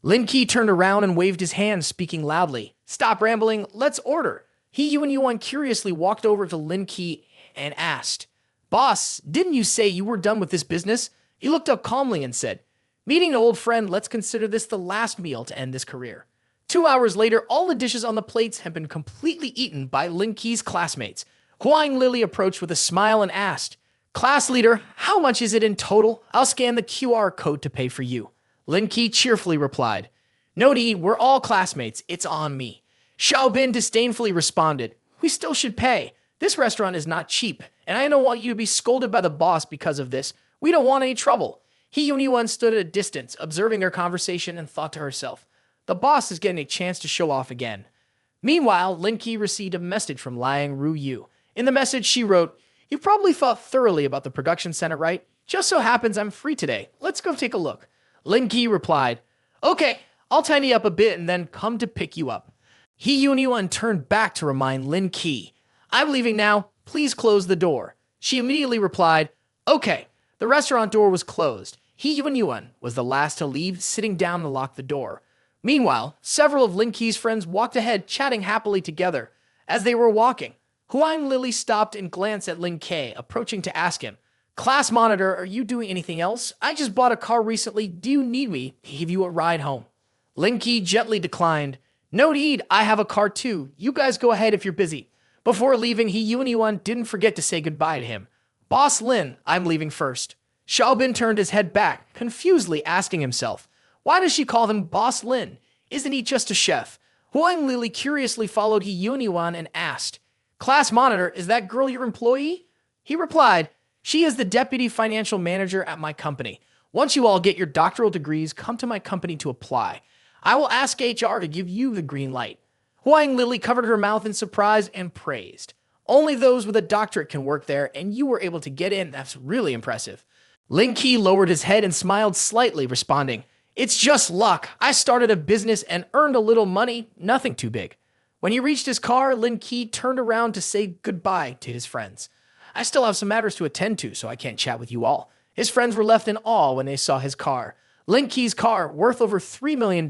Lin Ke turned around and waved his hand, speaking loudly. Stop rambling, let's order. Yuan curiously walked over to Lin Ke and asked, Boss, didn't you say you were done with this business? He looked up calmly and said, Meeting an old friend, let's consider this the last meal to end this career. 2 hours later, all the dishes on the plates had been completely eaten by Lin Ke's classmates. Huang Lily approached with a smile and asked, Class leader, how much is it in total? I'll scan the QR code to pay for you. Lin Ke cheerfully replied, No need, we're all classmates, it's on me. Xiaobin disdainfully responded, We still should pay. This restaurant is not cheap, and I don't want you to be scolded by the boss because of this. We don't want any trouble. Yuan stood at a distance, observing their conversation, and thought to herself, The boss is getting a chance to show off again. Meanwhile, Lin Ke received a message from Liang Ruyu. In the message, she wrote, You probably thought thoroughly about the production center, right? Just so happens I'm free today. Let's go take a look. Lin Ke replied, Okay, I'll tidy up a bit and then come to pick you up. Yuan turned back to remind Lin Ke, I'm leaving now. Please close the door. She immediately replied, Okay. The restaurant door was closed. Yuan was the last to leave, sitting down to lock the door. Meanwhile, several of Lin Ke's friends walked ahead, chatting happily together. As they were walking, Huang Lily stopped and glanced at Lin Ke, approaching to ask him, Class monitor, are you doing anything else? I just bought a car recently. Do you need me to give you a ride home? Lin Ke gently declined. No need, I have a car too. You guys go ahead if you're busy. Before leaving, Yuan didn't forget to say goodbye to him. Boss Lin, I'm leaving first. Xiaobin turned his head back, confusedly asking himself, Why does she call him Boss Lin? Isn't he just a chef? Huang Lily curiously followed Yuan and asked, Class monitor, is that girl your employee? He replied, She is the deputy financial manager at my company. Once you all get your doctoral degrees, come to my company to apply. I will ask HR to give you the green light. Huang Lily covered her mouth in surprise and praised. Only those with a doctorate can work there, and you were able to get in. That's really impressive. Lin Ke lowered his head and smiled slightly, responding, It's just luck. I started a business and earned a little money, nothing too big. When he reached his car, Lin Ke turned around to say goodbye to his friends. I still have some matters to attend to, so I can't chat with you all. His friends were left in awe when they saw his car. Lin Ke's car, worth over $3 million,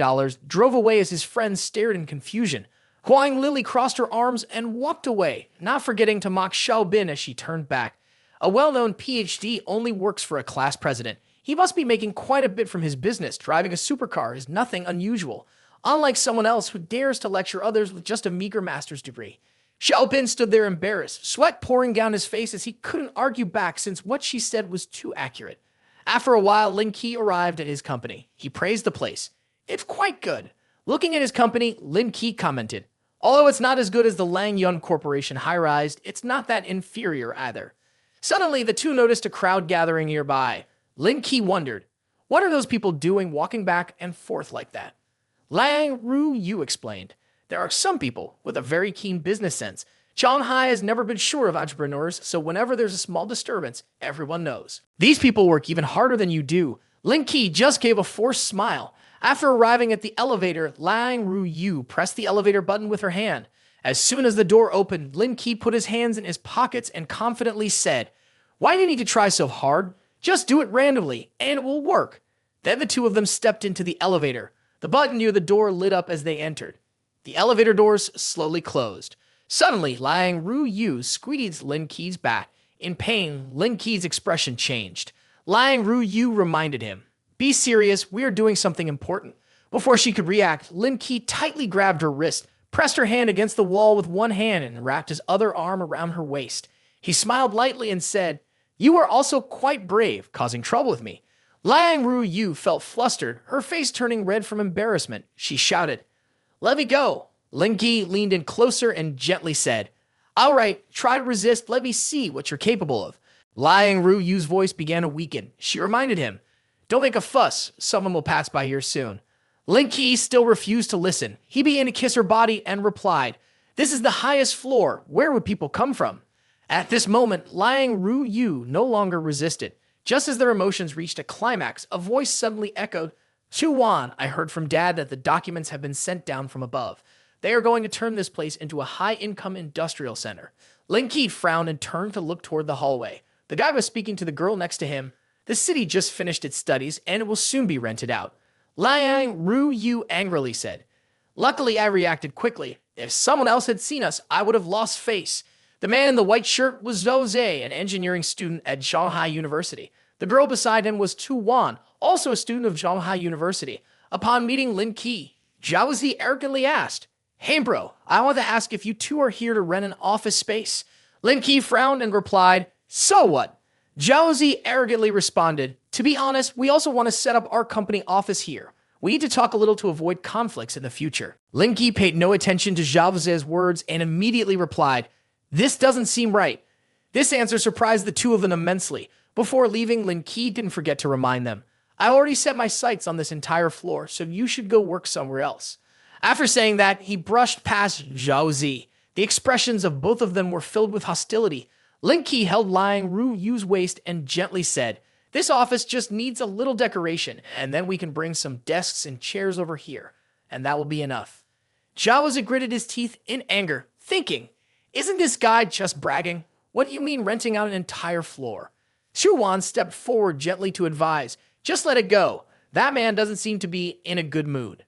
drove away as his friends stared in confusion. Huang Lily crossed her arms and walked away, not forgetting to mock Xiaobin as she turned back. A well-known PhD only works for a class president. He must be making quite a bit from his business. Driving a supercar is nothing unusual, unlike someone else who dares to lecture others with just a meager master's degree. Xiaobin stood there embarrassed, sweat pouring down his face as he couldn't argue back since what she said was too accurate. After a while, Lin Ke arrived at his company. He praised the place. It's quite good. Looking at his company, Lin Ke commented, Although it's not as good as the Lang Yun Corporation high-rise, it's not that inferior either. Suddenly, the two noticed a crowd gathering nearby. Lin Ke wondered, what are those people doing walking back and forth like that? Liang Ruyu explained, there are some people with a very keen business sense. Shanghai has never been sure of entrepreneurs, so whenever there's a small disturbance, everyone knows. These people work even harder than you do. Lin Ke just gave a forced smile. After arriving at the elevator, Liang Ruyu pressed the elevator button with her hand. As soon as the door opened, Lin Ke put his hands in his pockets and confidently said, Why do you need to try so hard? Just do it randomly, and it will work. Then the two of them stepped into the elevator. The button near the door lit up as they entered. The elevator doors slowly closed. Suddenly, Liang Ruyu squeezed Lin Ke's back. In pain, Lin Ke's expression changed. Liang Ruyu reminded him, Be serious, we are doing something important. Before she could react, Lin Ke tightly grabbed her wrist, pressed her hand against the wall with one hand, and wrapped his other arm around her waist. He smiled lightly and said, You are also quite brave, causing trouble with me. Liang Ruyu felt flustered, her face turning red from embarrassment. She shouted, Let me go. Lin Ke leaned in closer and gently said, All right, try to resist. Let me see what you're capable of. Liang Ruyu's voice began to weaken. She reminded him, Don't make a fuss. Someone will pass by here soon. Lin Ke still refused to listen. He began to kiss her body and replied, This is the highest floor. Where would people come from? At this moment, Liang Ruyu no longer resisted. Just as their emotions reached a climax, a voice suddenly echoed, Chuan, I heard from Dad that the documents have been sent down from above. They are going to turn this place into a high-income industrial center. Lin Ke frowned and turned to look toward the hallway. The guy was speaking to the girl next to him. The city just finished its studies, and it will soon be rented out. Liang Ru Yu angrily said. Luckily, I reacted quickly. If someone else had seen us, I would have lost face. The man in the white shirt was Zhou Zhe, an engineering student at Shanghai University. The girl beside him was Tu Wan, also a student of Shanghai University. Upon meeting Lin Ke, Zhao Zi arrogantly asked, Hey bro, I want to ask if you two are here to rent an office space. Lin Ke frowned and replied, So what? Zhao Zi arrogantly responded, To be honest, we also want to set up our company office here. We need to talk a little to avoid conflicts in the future. Lin Ke paid no attention to Zhao Zi's words and immediately replied, This doesn't seem right. This answer surprised the two of them immensely. Before leaving, Lin Ke didn't forget to remind them, I already set my sights on this entire floor, so you should go work somewhere else. After saying that, he brushed past Zhao Zi. The expressions of both of them were filled with hostility. Lin Ke held Liang Ru Yu's waist and gently said, This office just needs a little decoration, and then we can bring some desks and chairs over here, and that will be enough. Zhao Zi gritted his teeth in anger, thinking, Isn't this guy just bragging? What do you mean renting out an entire floor? Xu Wan stepped forward gently to advise, Just let it go. That man doesn't seem to be in a good mood.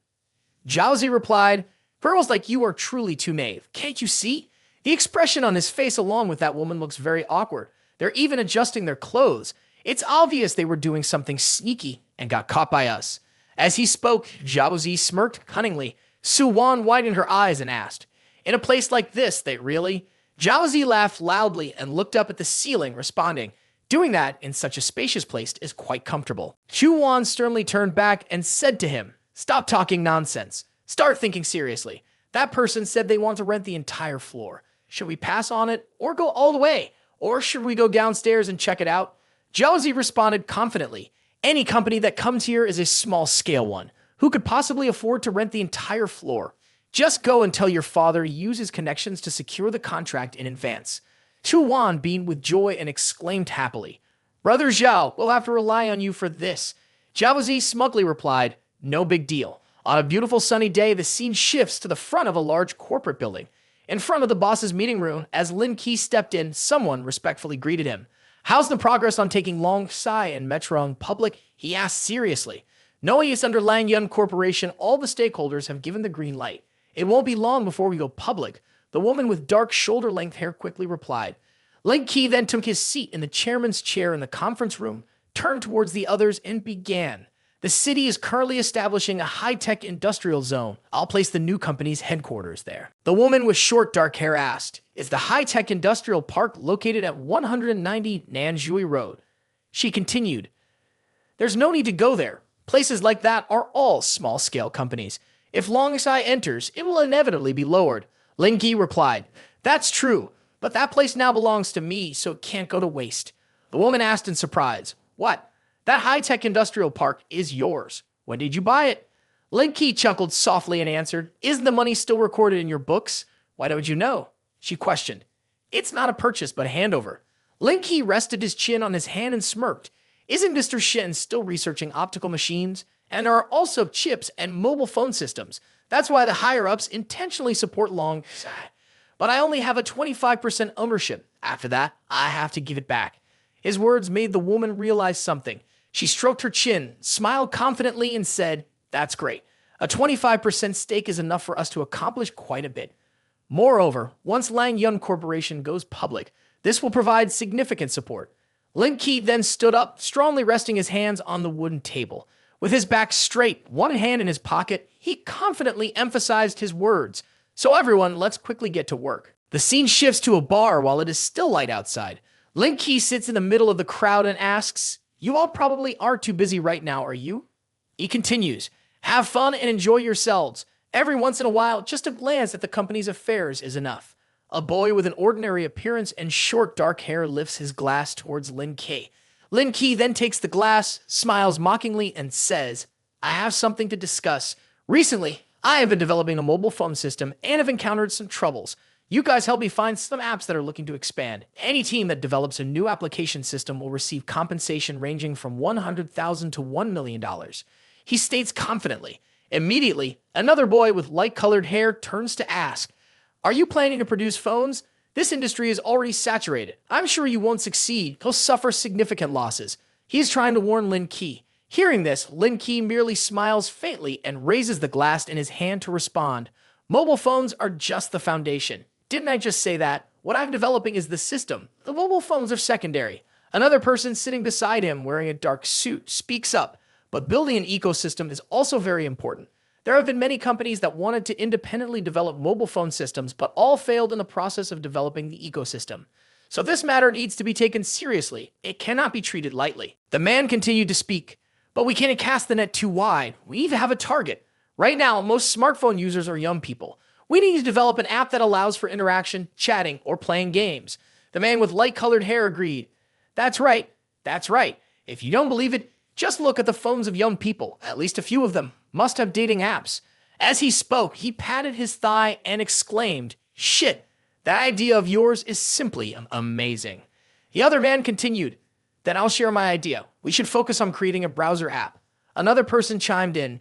Zhao Zi replied, Girls like you are truly too naive. Can't you see? The expression on his face along with that woman looks very awkward. They're even adjusting their clothes. It's obvious they were doing something sneaky and got caught by us. As he spoke, Zhao Zi smirked cunningly. Su Wan widened her eyes and asked, In a place like this, they really? Zhao Zi laughed loudly and looked up at the ceiling, responding, Doing that in such a spacious place is quite comfortable. Chu Wan sternly turned back and said to him, Stop talking nonsense. Start thinking seriously. That person said they want to rent the entire floor. Should we pass on it or go all the way? Or should we go downstairs and check it out? Zhao Zi responded confidently, Any company that comes here is a small-scale one. Who could possibly afford to rent the entire floor? Just go and tell your father use his connections to secure the contract in advance. Chu Wan beamed with joy and exclaimed happily, Brother Zhao, we'll have to rely on you for this. Zhao Zi smugly replied, No big deal. On a beautiful sunny day, the scene shifts to the front of a large corporate building. In front of the boss's meeting room, as Lin Ke stepped in, someone respectfully greeted him. How's the progress on taking Long Sai and Metrong public? He asked seriously. Knowing it's under Lang Yun Corporation, all the stakeholders have given the green light. It won't be long before we go public. The woman with dark shoulder-length hair quickly replied. Lin Ke then took his seat in the chairman's chair in the conference room, turned towards the others, and began. The city is currently establishing a high-tech industrial zone. I'll place the new company's headquarters there. The woman with short dark hair asked, Is the high-tech industrial park located at 190 Nanjui Road? She continued, There's no need to go there. Places like that are all small-scale companies. If Longsai enters, it will inevitably be lowered. Lin Ke replied, That's true, but that place now belongs to me, so it can't go to waste. The woman asked in surprise, What? That high-tech industrial park is yours. When did you buy it? Lin Ke chuckled softly and answered, Isn't the money still recorded in your books? Why don't you know? She questioned. It's not a purchase, but a handover. Lin Ke rested his chin on his hand and smirked. Isn't Mr. Shen still researching optical machines? And there are also chips and mobile phone systems. That's why the higher-ups intentionally support Long. But I only have a 25% ownership. After that, I have to give it back. His words made the woman realize something. She stroked her chin, smiled confidently, and said, That's great. A 25% stake is enough for us to accomplish quite a bit. Moreover, once Lang Yun Corporation goes public, this will provide significant support. Lin Ke then stood up, strongly resting his hands on the wooden table. With his back straight, one hand in his pocket, he confidently emphasized his words. So everyone, let's quickly get to work. The scene shifts to a bar while it is still light outside. Lin Ke sits in the middle of the crowd and asks, You all probably aren't too busy right now, are you? He continues, Have fun and enjoy yourselves. Every once in a while, just a glance at the company's affairs is enough. A boy with an ordinary appearance and short dark hair lifts his glass towards Lin Ke. Lin Ke then takes the glass, smiles mockingly, and says, I have something to discuss. Recently, I have been developing a mobile phone system and have encountered some troubles. You guys help me find some apps that are looking to expand. Any team that develops a new application system will receive compensation ranging from $100,000 to $1 million. He states confidently. Immediately, another boy with light-colored hair turns to ask, Are you planning to produce phones? This industry is already saturated. I'm sure you won't succeed. He'll suffer significant losses. He's trying to warn Lin Ke. Hearing this, Lin Ke merely smiles faintly and raises the glass in his hand to respond. Mobile phones are just the foundation. Didn't I just say that? What I'm developing is the system. The mobile phones are secondary. Another person sitting beside him wearing a dark suit speaks up, but building an ecosystem is also very important. There have been many companies that wanted to independently develop mobile phone systems, but all failed in the process of developing the ecosystem. So this matter needs to be taken seriously. It cannot be treated lightly. The man continued to speak, but we can't cast the net too wide. We need to have a target. Right now, most smartphone users are young people. We need to develop an app that allows for interaction, chatting, or playing games. The man with light-colored hair agreed. That's right. That's right. If you don't believe it, just look at the phones of young people. At least a few of them must have dating apps. As he spoke, he patted his thigh and exclaimed, "Shit, that idea of yours is simply amazing." The other man continued, "Then I'll share my idea. We should focus on creating a browser app." Another person chimed in,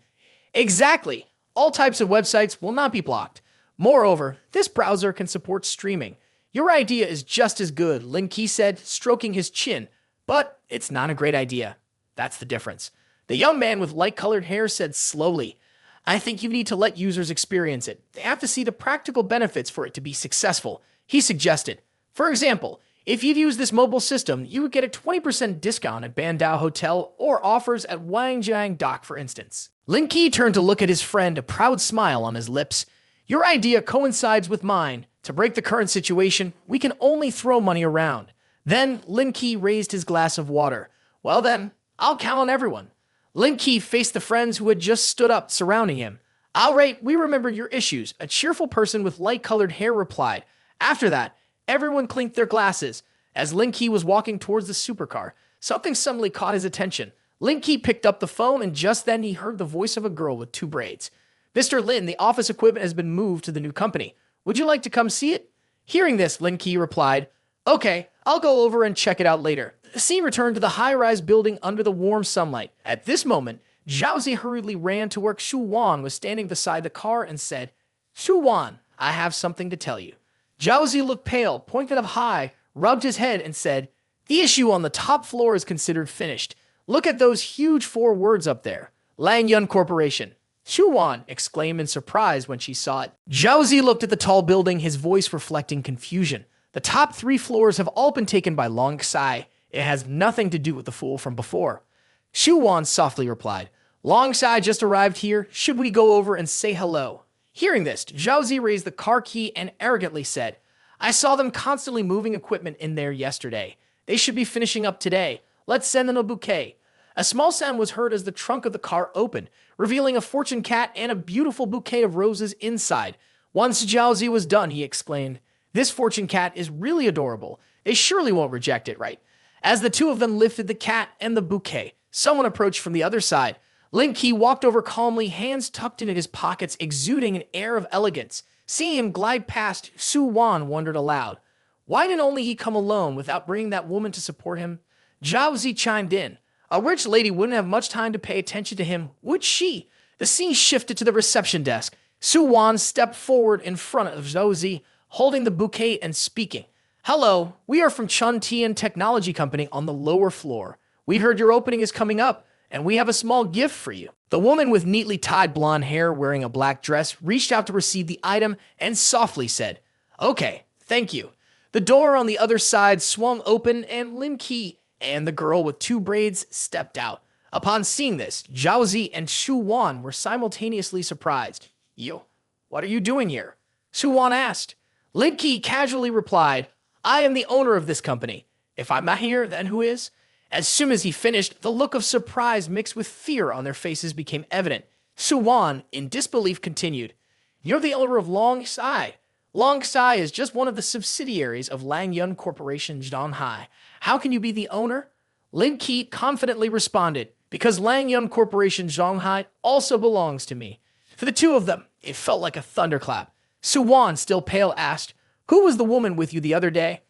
"Exactly. All types of websites will not be blocked. Moreover, this browser can support streaming. Your idea is just as good," Lin Ke said, stroking his chin, "but it's not a great idea. That's the difference." The young man with light-colored hair said slowly, "I think you need to let users experience it. They have to see the practical benefits for it to be successful." He suggested, "For example, if you'd use this mobile system, you would get a 20% discount at Bandao Hotel or offers at Wangjiang Dock, for instance." Lin Ke turned to look at his friend, a proud smile on his lips. "Your idea coincides with mine. To break the current situation, we can only throw money around." Then Lin Ke raised his glass of water. "Well then, I'll count on everyone." Lin Ke faced the friends who had just stood up, surrounding him. "All right, we remember your issues," a cheerful person with light-colored hair replied. After that, everyone clinked their glasses. As Lin Ke was walking towards the supercar, something suddenly caught his attention. Lin Ke picked up the phone, and just then he heard the voice of a girl with two braids. "Mr. Lin, the office equipment has been moved to the new company. Would you like to come see it?" Hearing this, Lin Ke replied, "Okay, I'll go over and check it out later." The scene returned to the high-rise building under the warm sunlight. At this moment, Zhaozi hurriedly ran to where Shu Wan was standing beside the car and said, "Shu Wan, I have something to tell you." Zhaozi looked pale, pointed up high, rubbed his head, and said, "The issue on the top floor is considered finished. Look at those huge 4 words up there. Lang Yun Corporation." Shu Wan exclaimed in surprise when she saw it. Zhaozi looked at the tall building, his voice reflecting confusion. "The top 3 floors have all been taken by Long Sai. It has nothing to do with the fool from before." Shu Wan softly replied, "Long Sai just arrived here. Should we go over and say hello?" Hearing this, Zhaozi raised the car key and arrogantly said, "I saw them constantly moving equipment in there yesterday. They should be finishing up today. Let's send them a bouquet." A small sound was heard as the trunk of the car opened, revealing a fortune cat and a beautiful bouquet of roses inside. Once Zhaozi was done, he exclaimed, "This fortune cat is really adorable. They surely won't reject it, right?" As the two of them lifted the cat and the bouquet, someone approached from the other side. Lin Ke walked over calmly, hands tucked into his pockets, exuding an air of elegance. Seeing him glide past, Su Wan wondered aloud, why didn't only he come alone without bringing that woman to support him? Zhaozi chimed in. A rich lady wouldn't have much time to pay attention to him, would she? The scene shifted to the reception desk. Su Wan stepped forward in front of Zhaozi, holding the bouquet and speaking. "Hello, we are from Chun Tian Technology Company on the lower floor. We heard your opening is coming up, and we have a small gift for you." The woman with neatly tied blonde hair wearing a black dress reached out to receive the item and softly said, "Okay, thank you." The door on the other side swung open and Lin Ke and the girl with 2 braids stepped out. Upon seeing this, Zhaozi and Shu Wan were simultaneously surprised. "Yo, what are you doing here?" Shu Wan asked. Lin Ke casually replied, "I am the owner of this company. If I'm not here, then who is?" As soon as he finished, the look of surprise mixed with fear on their faces became evident. Su Wan, in disbelief, continued, "You're the owner of Long Sai. Long Sai is just one of the subsidiaries of Lang Yun Corporation Zhanghai. How can you be the owner?" Lin Ke confidently responded, "Because Lang Yun Corporation Zhanghai also belongs to me." For the two of them, it felt like a thunderclap. Su Wan, still pale, asked, "Who was the woman with you the other day?"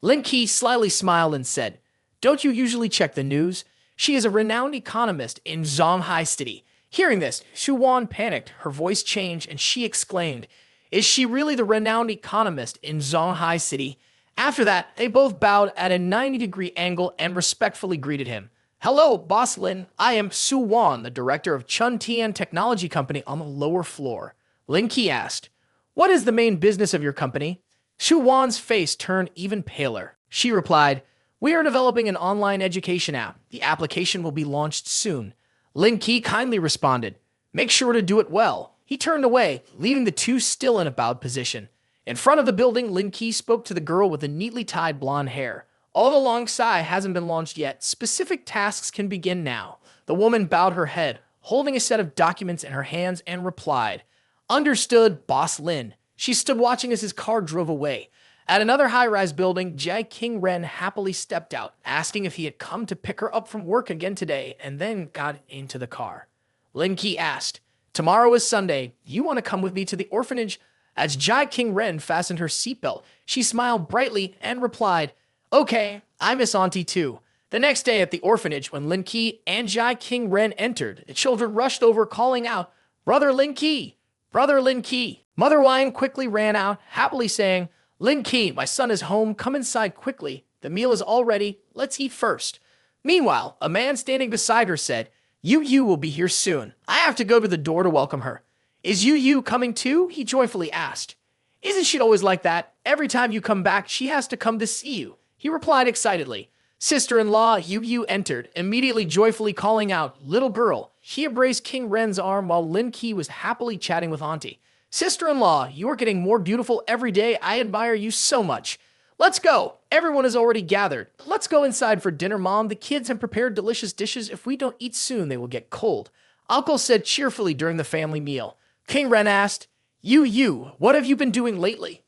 Lin Ke slyly smiled and said, "Don't you usually check the news? She is a renowned economist in Zhanghai City." Hearing this, Shu Wan panicked, her voice changed, and she exclaimed, "Is she really the renowned economist in Zhanghai City?" After that, they both bowed at a 90-degree angle and respectfully greeted him. Hello, Boss Lin. I am Su Wan, the director of Chun Tian Technology Company on the lower floor. Lin Ke asked, "What is the main business of your company?" Su Wan's face turned even paler. She replied, "We are developing an online education app. The application will be launched soon." Lin Ke kindly responded, "Make sure to do it well." He turned away, leaving the two still in a bowed position. In front of the building, Lin Ke spoke to the girl with the neatly tied blonde hair. All the long Sai hasn't been launched yet. Specific tasks can begin now. The woman bowed her head, holding a set of documents in her hands, and replied, "Understood, Boss Lin." She stood watching as his car drove away. At another high-rise building, Jai King Ren happily stepped out, asking if he had come to pick her up from work again today, and then got into the car. Lin Ke asked, "Tomorrow is Sunday. You want to come with me to the orphanage?" As Jai King Ren fastened her seatbelt, she smiled brightly and replied, "Okay, I miss Auntie too." The next day at the orphanage, when Lin Ke and Jai King Ren entered, the children rushed over calling out, "Brother Lin Ke! Brother Lin Ke!" Mother Wine quickly ran out, happily saying, "Lin Ke, my son is home. Come inside quickly. The meal is all ready. Let's eat first." Meanwhile, a man standing beside her said, Yu will be here soon. I have to go to the door to welcome her." "Is Yu coming too?" he joyfully asked. "Isn't she always like that? Every time you come back, she has to come to see you," he replied excitedly. Sister-in-law Yu entered, immediately joyfully calling out, "Little girl." She embraced King Ren's arm while Lin Ke was happily chatting with Auntie. "Sister-in-law, you are getting more beautiful every day. I admire you so much." "Let's go. Everyone is already gathered. Let's go inside for dinner, Mom. The kids have prepared delicious dishes. If we don't eat soon, they will get cold," Uncle said cheerfully during the family meal. King Ren asked, Yu, what have you been doing lately?"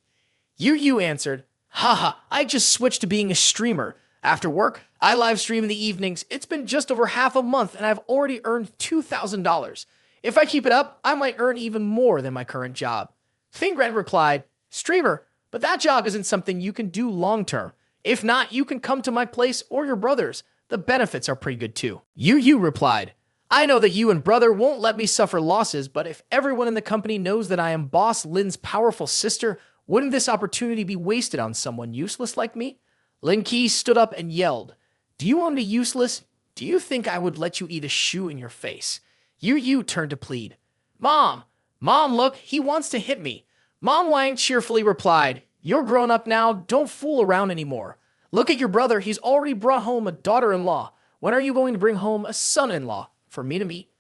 Yu answered, "Haha, I just switched to being a streamer. After work, I live stream in the evenings. It's been just over half a month and I've already earned $2,000. If I keep it up, I might earn even more than my current job." King Ren replied, "Streamer, but that job isn't something you can do long term. If not, you can come to my place or your brother's. The benefits are pretty good too." Yu replied, "I know that you and brother won't let me suffer losses, but if everyone in the company knows that I am Boss Lin's powerful sister, wouldn't this opportunity be wasted on someone useless like me?" Lin Ke stood up and yelled, "Do you want to be useless? Do you think I would let you eat a shoe in your face?" Yu turned to plead, Mom, look, he wants to hit me." Mom Wang cheerfully replied, "You're grown up now, don't fool around anymore. Look at your brother, he's already brought home a daughter-in-law. When are you going to bring home a son-in-law for me to meet?"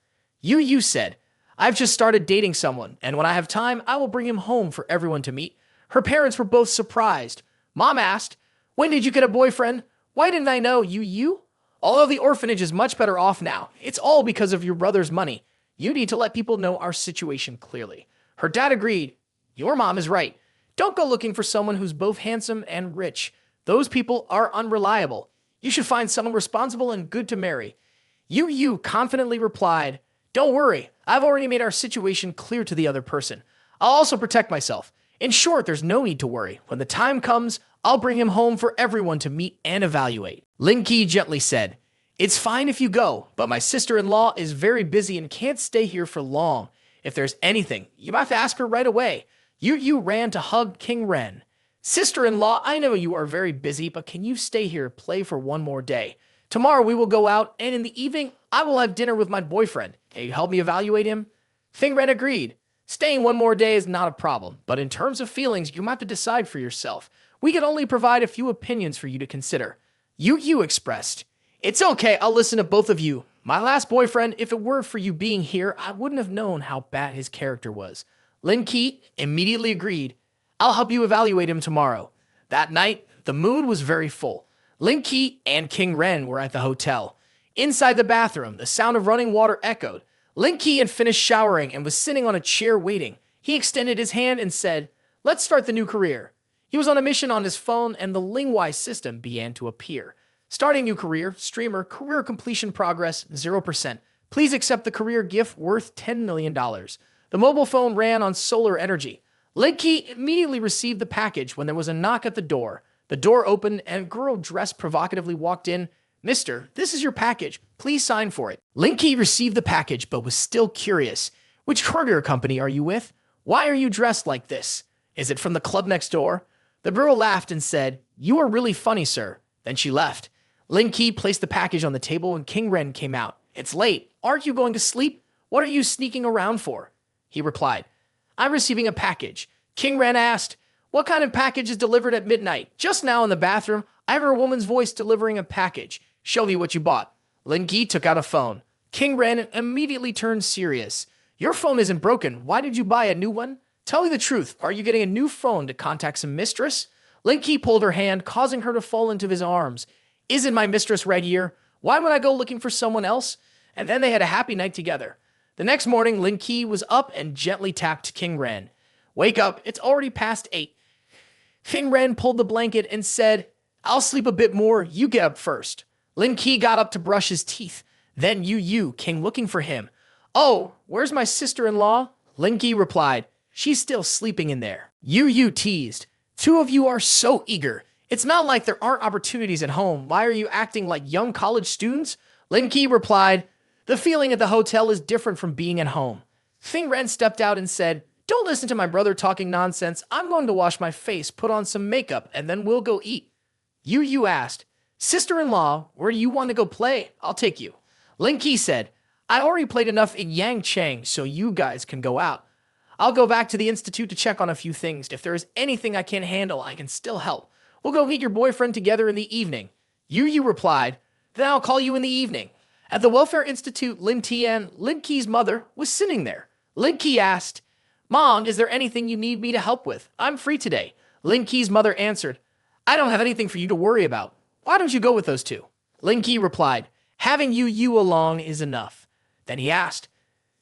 Yu said, "I've just started dating someone, and when I have time, I will bring him home for everyone to meet." Her parents were both surprised. Mom asked, "When did you get a boyfriend? Why didn't I know, Yu? Although the orphanage is much better off now, it's all because of your brother's money. You need to let people know our situation clearly." Her dad agreed. "Your mom is right. Don't go looking for someone who's both handsome and rich. Those people are unreliable. You should find someone responsible and good to marry." Yu confidently replied, "Don't worry, I've already made our situation clear to the other person. I'll also protect myself. In short, there's no need to worry. When the time comes, I'll bring him home for everyone to meet and evaluate." Lin Ke gently said, "It's fine if you go, but my sister-in-law is very busy and can't stay here for long. If there's anything, you have to ask her right away." Yu ran to hug King Ren. "Sister-in-law, I know you are very busy, but can you stay here, play for one more day? Tomorrow we will go out, and in the evening, I will have dinner with my boyfriend. Can you help me evaluate him?" King Ren agreed. "Staying one more day is not a problem, but in terms of feelings, you have to decide for yourself. We can only provide a few opinions for you to consider." Yu expressed, "It's okay, I'll listen to both of you. My last boyfriend, if it weren't for you being here, I wouldn't have known how bad his character was." Lin Ke immediately agreed. "I'll help you evaluate him tomorrow." That night, the mood was very full. Lin Ke and King Ren were at the hotel. Inside the bathroom, the sound of running water echoed. Lin Ke had finished showering and was sitting on a chair waiting. He extended his hand and said, "Let's start the new career." He was on a mission on his phone, and the Lingwai system began to appear. "Starting new career, streamer, career completion progress, 0%. Please accept the career gift worth $10 million. The mobile phone ran on solar energy. Lin Ke immediately received the package when there was a knock at the door. The door opened, and a girl dressed provocatively walked in. "Mister, this is your package. Please sign for it." Lin Ke received the package, but was still curious. "Which courier company are you with? Why are you dressed like this? Is it from the club next door?" The girl laughed and said, "You are really funny, sir." Then she left. Lin Ke placed the package on the table and King Ren came out. It's late. Aren't you going to sleep? What are you sneaking around for? He replied. I'm receiving a package. King Ren asked, what kind of package is delivered at midnight? Just now in the bathroom, I heard a woman's voice delivering a package. Show me what you bought. Lin Ke took out a phone. King Ren immediately turned serious. Your phone isn't broken. Why did you buy a new one? Tell me the truth. Are you getting a new phone to contact some mistress? Lin Ke pulled her hand, causing her to fall into his arms. Isn't my mistress right here? Why would I go looking for someone else? And then they had a happy night together. The next morning, Lin Ke was up and gently tapped King Ren. Wake up. It's already past 8. King Ren pulled the blanket and said, I'll sleep a bit more. You get up first. Lin Ke got up to brush his teeth. Then Yu came looking for him. Oh, where's my sister-in-law? Lin Ke replied, she's still sleeping in there. Yu teased. Two of you are so eager. It's not like there aren't opportunities at home. Why are you acting like young college students? Lin Ke replied, the feeling at the hotel is different from being at home. King Ren stepped out and said, don't listen to my brother talking nonsense. I'm going to wash my face, put on some makeup, and then we'll go eat. Yu asked, sister-in-law, where do you want to go play? I'll take you. Lin Ke said, I already played enough in Yangchang, so you guys can go out. I'll go back to the institute to check on a few things. If there is anything I can't handle, I can still help. We'll go meet your boyfriend together in the evening. Yu replied, then I'll call you in the evening. At the Welfare Institute, Lin Ke's mother, was sitting there. Lin Ke asked, Mom, is there anything you need me to help with? I'm free today. Lin Ke's mother answered, I don't have anything for you to worry about. Why don't you go with those two? Lin Ke replied, having Yu along is enough. Then he asked,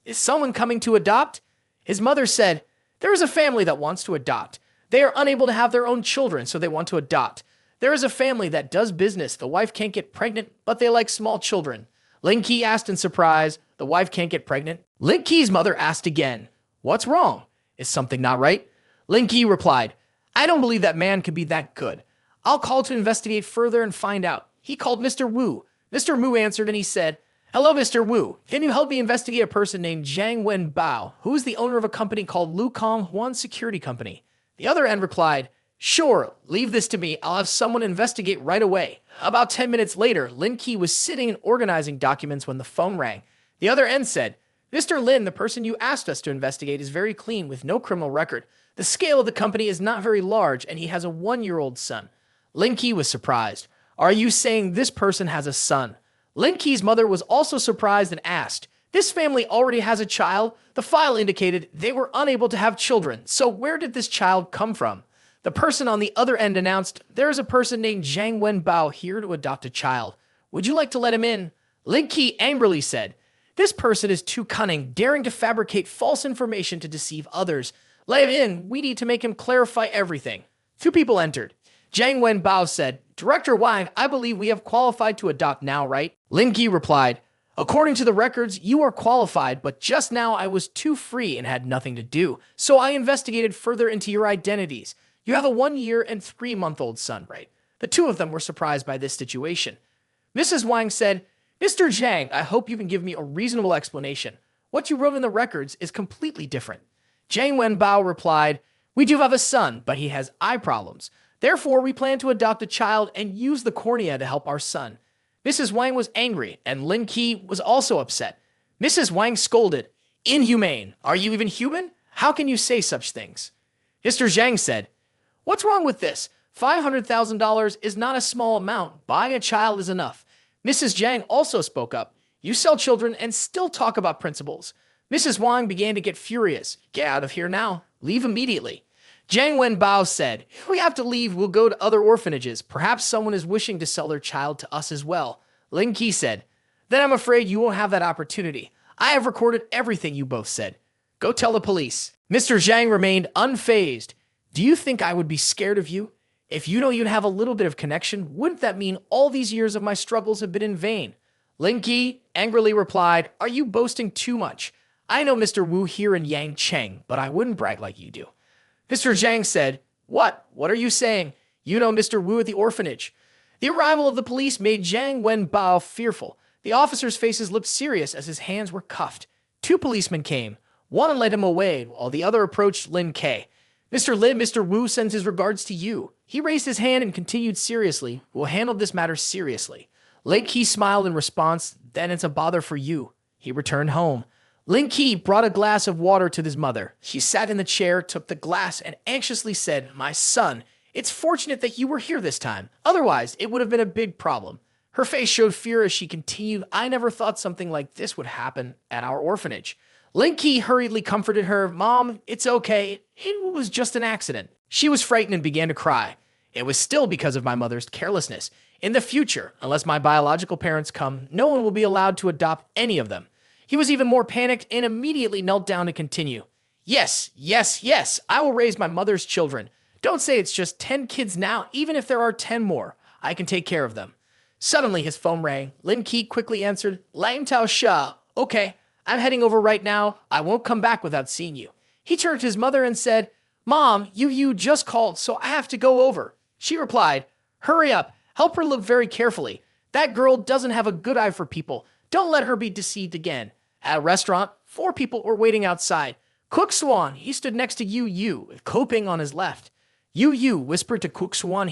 is someone coming to adopt? His mother said, there is a family that wants to adopt. They are unable to have their own children, so they want to adopt. There is a family that does business. The wife can't get pregnant, but they like small children. Lin Ke asked in surprise, the wife can't get pregnant? Lin Ke's mother asked again, what's wrong? Is something not right? Lin Ke replied, I don't believe that man could be that good. I'll call to investigate further and find out. He called Mr. Wu. Mr. Wu answered and he said, hello, Mr. Wu. Can you help me investigate a person named Zhang Wenbao, who is the owner of a company called Lukong Huan Security Company? The other end replied, sure, leave this to me. I'll have someone investigate right away. About 10 minutes later, Lin Ke was sitting and organizing documents when the phone rang. The other end said, Mr. Lin, the person you asked us to investigate is very clean with no criminal record. The scale of the company is not very large and he has a 1-year-old son. Lin Ke was surprised. Are you saying this person has a son? Lin Ke's mother was also surprised and asked, this family already has a child? The file indicated they were unable to have children, so where did this child come from? The person on the other end announced, there is a person named Zhang Wenbao here to adopt a child. Would you like to let him in? Lin Ke angrily said, this person is too cunning, daring to fabricate false information to deceive others. Let him in. We need to make him clarify everything. 2 people entered. Zhang Wenbao said, Director Wang, I believe we have qualified to adopt now, right? Lin Ke replied, according to the records, you are qualified, but just now I was too free and had nothing to do, so I investigated further into your identities. You have a 1-year and 3-month-old son, right? The 2 of them were surprised by this situation. Mrs. Wang said, Mr. Zhang, I hope you can give me a reasonable explanation. What you wrote in the records is completely different. Zhang Wenbao replied, we do have a son, but he has eye problems. Therefore, we plan to adopt a child and use the cornea to help our son. Mrs. Wang was angry, and Lin Ke was also upset. Mrs. Wang scolded, inhumane. Are you even human? How can you say such things? Mr. Zhang said, what's wrong with this? $500,000 is not a small amount. Buying a child is enough. Mrs. Zhang also spoke up. You sell children and still talk about principles. Mrs. Wang began to get furious. Get out of here now. Leave immediately. Zhang Wenbao said, if we have to leave, we'll go to other orphanages. Perhaps someone is wishing to sell their child to us as well. Lin Ke said, then I'm afraid you won't have that opportunity. I have recorded everything you both said. Go tell the police. Mr. Zhang remained unfazed. Do you think I would be scared of you? If you don't even have a little bit of connection, wouldn't that mean all these years of my struggles have been in vain? Lin Ke angrily replied, are you boasting too much? I know Mr. Wu here in Yangcheng, but I wouldn't brag like you do. Mr. Zhang said, what? What are you saying? You know Mr. Wu at the orphanage. The arrival of the police made Zhang Wenbao fearful. The officers' faces looked serious as his hands were cuffed. 2 policemen came. One led him away, while the other approached Lin Ke. Mr. Wu sends his regards to you. He raised his hand and continued seriously, we'll handle this matter seriously. Lin Ke smiled in response. Then it's a bother for you. He returned home. Lin Ke brought a glass of water to his mother. She sat in the chair, took the glass, and anxiously said, "My son, it's fortunate that you were here this time. Otherwise, it would have been a big problem." Her face showed fear as she continued, "I never thought something like this would happen at our orphanage." Lin Ke hurriedly comforted her. "Mom, it's okay. It was just an accident." She was frightened and began to cry. "It was still because of my mother's carelessness. In the future, unless my biological parents come, no one will be allowed to adopt any of them." He was even more panicked and immediately knelt down to continue. "Yes, yes, yes, I will raise my mother's children. Don't say it's just 10 kids now, even if there are 10 more. I can take care of them." Suddenly, his phone rang. Lin Ke quickly answered, "Lang Tao Sha. Okay, I'm heading over right now. I won't come back without seeing you." He turned to his mother and said, "Mom, you just called, so I have to go over." She replied, "Hurry up. Help her look very carefully. That girl doesn't have a good eye for people. Don't let her be deceived again." At a restaurant, 4 people were waiting outside. Cook Swan, he stood next to Yu, with Koping on his left. Yu whispered to Cook Swan,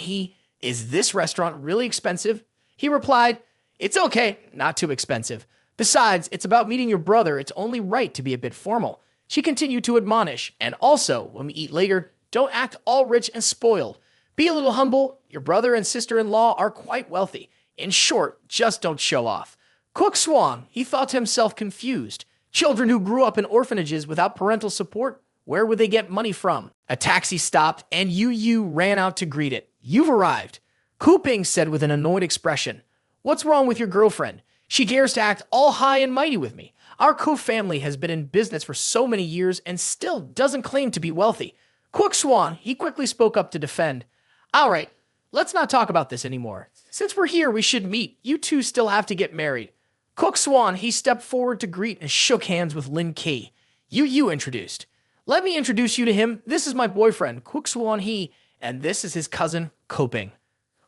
"Is this restaurant really expensive?" He replied, "It's okay, not too expensive. Besides, it's about meeting your brother. It's only right to be a bit formal." She continued to admonish, "And also, when we eat later, don't act all rich and spoiled. Be a little humble. Your brother and sister-in-law are quite wealthy. In short, just don't show off." Cook Swan, he thought to himself, confused. Children who grew up in orphanages without parental support, where would they get money from? A taxi stopped, and Yu ran out to greet it. "You've arrived." Kuping said with an annoyed expression, "What's wrong with your girlfriend? She dares to act all high and mighty with me. Our Ko family has been in business for so many years and still doesn't claim to be wealthy." Cook Swan, he quickly spoke up to defend. "All right, let's not talk about this anymore. Since we're here, we should meet. You two still have to get married." Cook Swan, he stepped forward to greet and shook hands with Lin Ke. Yu introduced. "Let me introduce you to him. This is my boyfriend, Cook Swan and this is his cousin, Koping."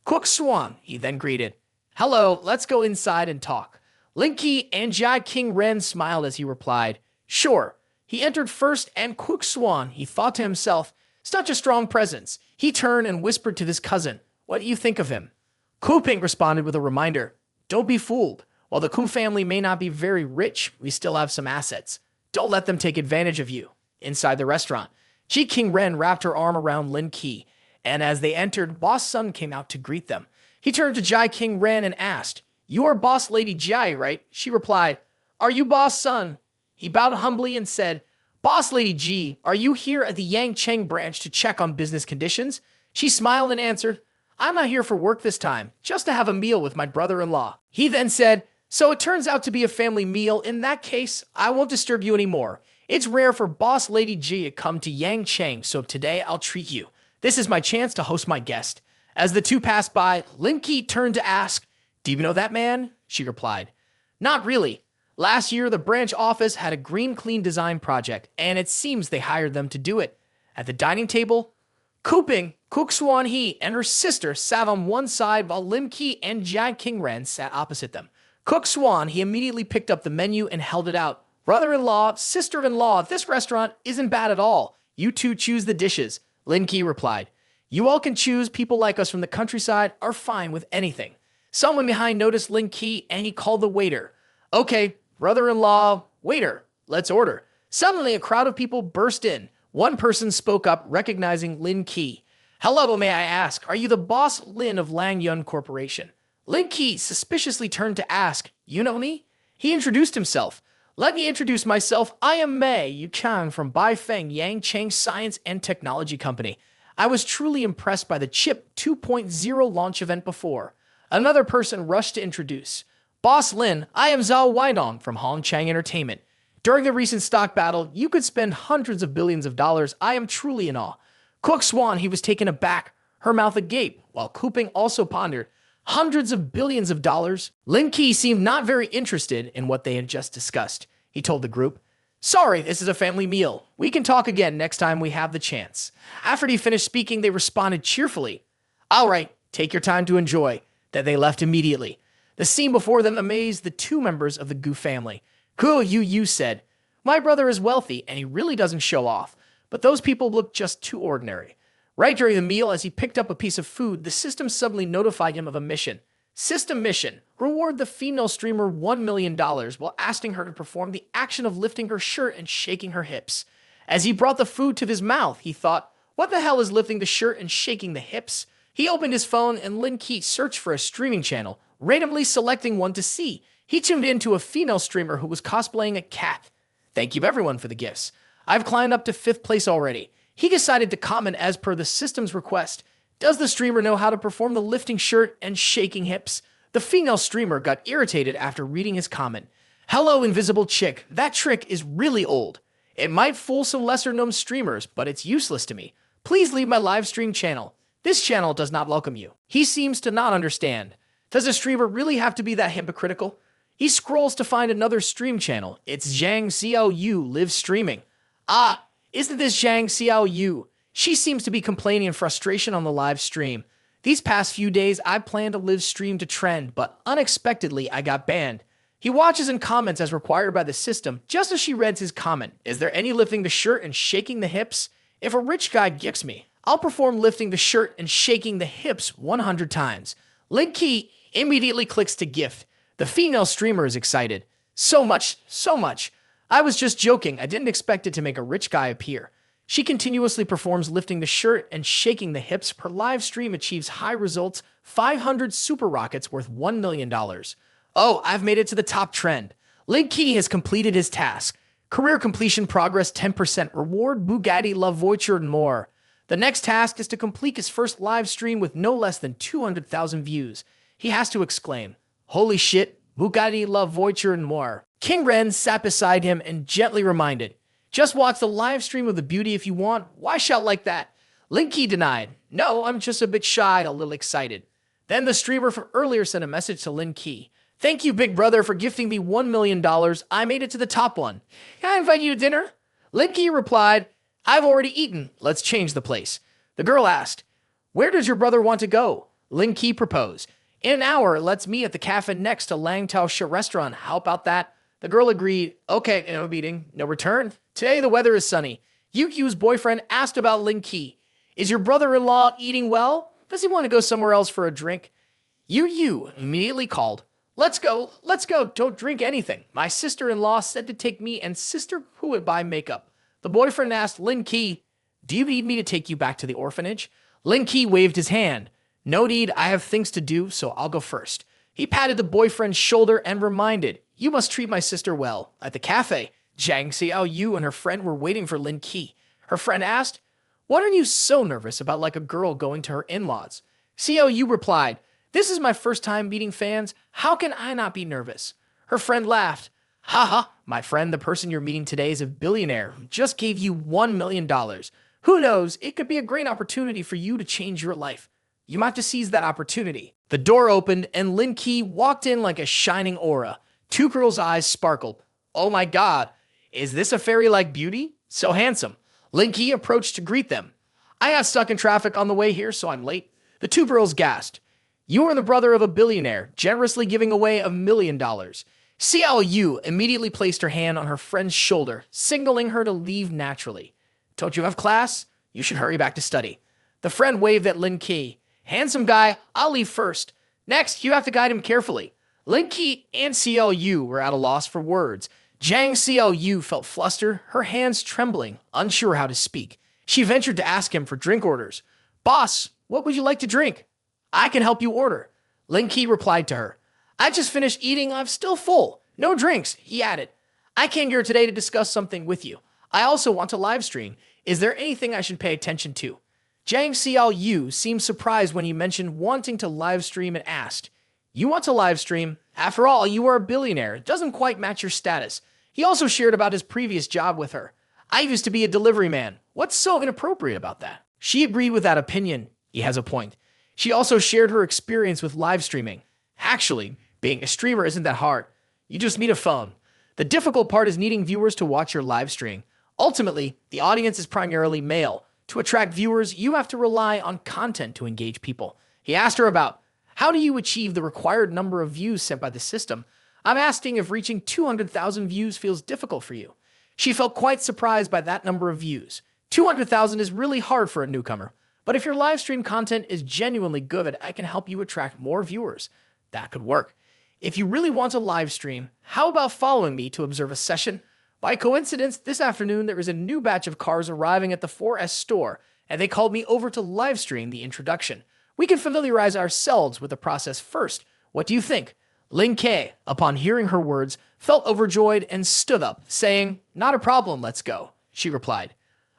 Cook Swan, he then greeted. "Hello, let's go inside and talk." Lin Ke and Jai King Ren smiled as he replied, "Sure." He entered first, and Cook Swan, he thought to himself, "Such a strong presence." He turned and whispered to his cousin, "What do you think of him?" Koping responded with a reminder, "Don't be fooled. While the Ku family may not be very rich, we still have some assets. Don't let them take advantage of you." Inside the restaurant, Ji King Ren wrapped her arm around Lin Ke, and as they entered, Boss Sun came out to greet them. He turned to Jai King Ren and asked, "You are Boss Lady Jai, right?" She replied, "Are you Boss Sun?" He bowed humbly and said, "Boss Lady Ji, are you here at the Yang Cheng branch to check on business conditions?" She smiled and answered, "I'm not here for work this time, just to have a meal with my brother-in-law." He then said, "So it turns out to be a family meal. In that case, I won't disturb you anymore. It's rare for Boss Lady Ji to come to Yang Cheng, so today I'll treat you. This is my chance to host my guest." As the two passed by, Lin Ke turned to ask, "Do you know that man?" She replied, "Not really. Last year, the branch office had a green clean design project, and it seems they hired them to do it." At the dining table, Kuping, Cook Swan and her sister sat on one side while Lin Ke and Jai King Ren sat opposite them. Cook Swan, he immediately picked up the menu and held it out. "Brother-in-law, sister-in-law, this restaurant isn't bad at all. You two choose the dishes." Lin Ke replied, "You all can choose. People like us from the countryside are fine with anything." Someone behind noticed Lin Ke and he called the waiter. "Okay, brother-in-law, waiter, let's order." Suddenly, a crowd of people burst in. One person spoke up, recognizing Lin Ke. "Hello, may I ask, are you the boss Lin of Lang Yun Corporation?" Lin Ke suspiciously turned to ask, "You know me?" He introduced himself. "Let me introduce myself. I am Mei Yuchang from Baifeng Yang Cheng Science and Technology Company. I was truly impressed by the Chip 2.0 launch event before." Another person rushed to introduce. "Boss Lin, I am Zhao Weidong from Hongchang Entertainment. During the recent stock battle, you could spend hundreds of billions of dollars. I am truly in awe." Cook Swan, he was taken aback, her mouth agape, while Kuping also pondered. Hundreds of billions of dollars? Lin Ke seemed not very interested in what they had just discussed. He told the group, "Sorry, this is a family meal. We can talk again next time we have the chance." After he finished speaking, they responded cheerfully, "All right, take your time to enjoy." Then they left immediately. The scene before them amazed the two members of the Gu family. Gu Yu said, "My brother is wealthy and he really doesn't show off, but those people look just too ordinary." Right during the meal, as he picked up a piece of food, the system suddenly notified him of a mission. System mission. Reward the female streamer $1 million while asking her to perform the action of lifting her shirt and shaking her hips. As he brought the food to his mouth, he thought, what the hell is lifting the shirt and shaking the hips? He opened his phone and Lin Ke searched for a streaming channel, randomly selecting one to see. He tuned into a female streamer who was cosplaying a cat. Thank you everyone for the gifts. I've climbed up to 5th place already. He decided to comment as per the system's request. Does the streamer know how to perform the lifting shirt and shaking hips? The female streamer got irritated after reading his comment. Hello, invisible chick. That trick is really old. It might fool some lesser-known streamers, but it's useless to me. Please leave my live stream channel. This channel does not welcome you. He seems to not understand. Does a streamer really have to be that hypocritical? He scrolls to find another stream channel. It's Zhang Xiaoyu live streaming. Ah, isn't this Zhang Xiaoyu? She seems to be complaining in frustration on the live stream. These past few days, I planned to live stream to trend, but unexpectedly, I got banned. He watches and comments as required by the system, just as she reads his comment. Is there any lifting the shirt and shaking the hips? If a rich guy gifts me, I'll perform lifting the shirt and shaking the hips 100 times. Lin Ke immediately clicks to gift. The female streamer is excited. So much, so much. I was just joking. I didn't expect it to make a rich guy appear. She continuously performs lifting the shirt and shaking the hips. Her live stream achieves high results, 500 super rockets worth $1 million. Oh, I've made it to the top trend. Lin Ke has completed his task. Career completion progress 10%, reward Bugatti La Voiture and more. The next task is to complete his first live stream with no less than 200,000 views. He has to exclaim, holy shit, Bugatti La Voiture and more. King Ren sat beside him and gently reminded, just watch the live stream of the beauty if you want. Why shout like that? Lin Ke denied, no, I'm just a bit shy and a little excited. Then the streamer from earlier sent a message to Lin Ke. Thank you, big brother, for gifting me $1 million. I made it to the top one. Can I invite you to dinner? Lin Ke replied, I've already eaten. Let's change the place. The girl asked, where does your brother want to go? Lin Ke proposed, in an hour, let's meet at the cafe next to Lang Tao Shi restaurant. How about that? The girl agreed. Okay, no meeting, no return. Today the weather is sunny. Yu's boyfriend asked about Lin Ke. Is your brother-in-law eating well? Does he want to go somewhere else for a drink? Yu immediately called. Let's go. Don't drink anything. My sister-in-law said to take me and sister who would buy makeup. The boyfriend asked Lin Ke, do you need me to take you back to the orphanage? Lin Ke waved his hand. No need, I have things to do, so I'll go first. He patted the boyfriend's shoulder and reminded, you must treat my sister well. At the cafe, Zhang Xiaoyu and her friend were waiting for Lin Ke. Her friend asked, what are you so nervous about like a girl going to her in-laws? Xiaoyu replied, this is my first time meeting fans. How can I not be nervous? Her friend laughed. Haha, my friend, the person you're meeting today is a billionaire who just gave you $1 million. Who knows, it could be a great opportunity for you to change your life. You might have to seize that opportunity. The door opened and Lin Ke walked in like a shining aura. Two girls' eyes sparkled. Oh my god, is this a fairy-like beauty? So handsome. Lin Ke approached to greet them. I got stuck in traffic on the way here, so I'm late. The two girls gasped. You are the brother of a billionaire, generously giving away $1 million. Xiao Yu immediately placed her hand on her friend's shoulder, signaling her to leave naturally. Don't you have class? You should hurry back to study. The friend waved at Lin Ke. Handsome guy, I'll leave first. Next, you have to guide him carefully. Lin Ke and Xiao Yu were at a loss for words. Zhang Xiao Yu felt flustered, her hands trembling, unsure how to speak. She ventured to ask him for drink orders. Boss, what would you like to drink? I can help you order. Lin Ke replied to her. I just finished eating. I'm still full. No drinks, he added. I came here today to discuss something with you. I also want to live stream. Is there anything I should pay attention to? Zhang Xiao Yu seemed surprised when he mentioned wanting to live stream and asked, you want to live stream? After all, you are a billionaire. It doesn't quite match your status. He also shared about his previous job with her. I used to be a delivery man. What's so inappropriate about that? She agreed with that opinion. He has a point. She also shared her experience with live streaming. Actually, being a streamer isn't that hard. You just need a phone. The difficult part is needing viewers to watch your live stream. Ultimately, the audience is primarily male. To attract viewers, you have to rely on content to engage people. He asked her about, how do you achieve the required number of views sent by the system? I'm asking if reaching 200,000 views feels difficult for you. She felt quite surprised by that number of views. 200,000 is really hard for a newcomer. But if your live stream content is genuinely good, I can help you attract more viewers. That could work. If you really want a live stream, how about following me to observe a session? By coincidence, this afternoon there is a new batch of cars arriving at the 4S store, and they called me over to live stream the introduction. We can familiarize ourselves with the process first. What do you think? Lin Ke, upon hearing her words, felt overjoyed and stood up, saying, "Not a problem, let's go," she replied.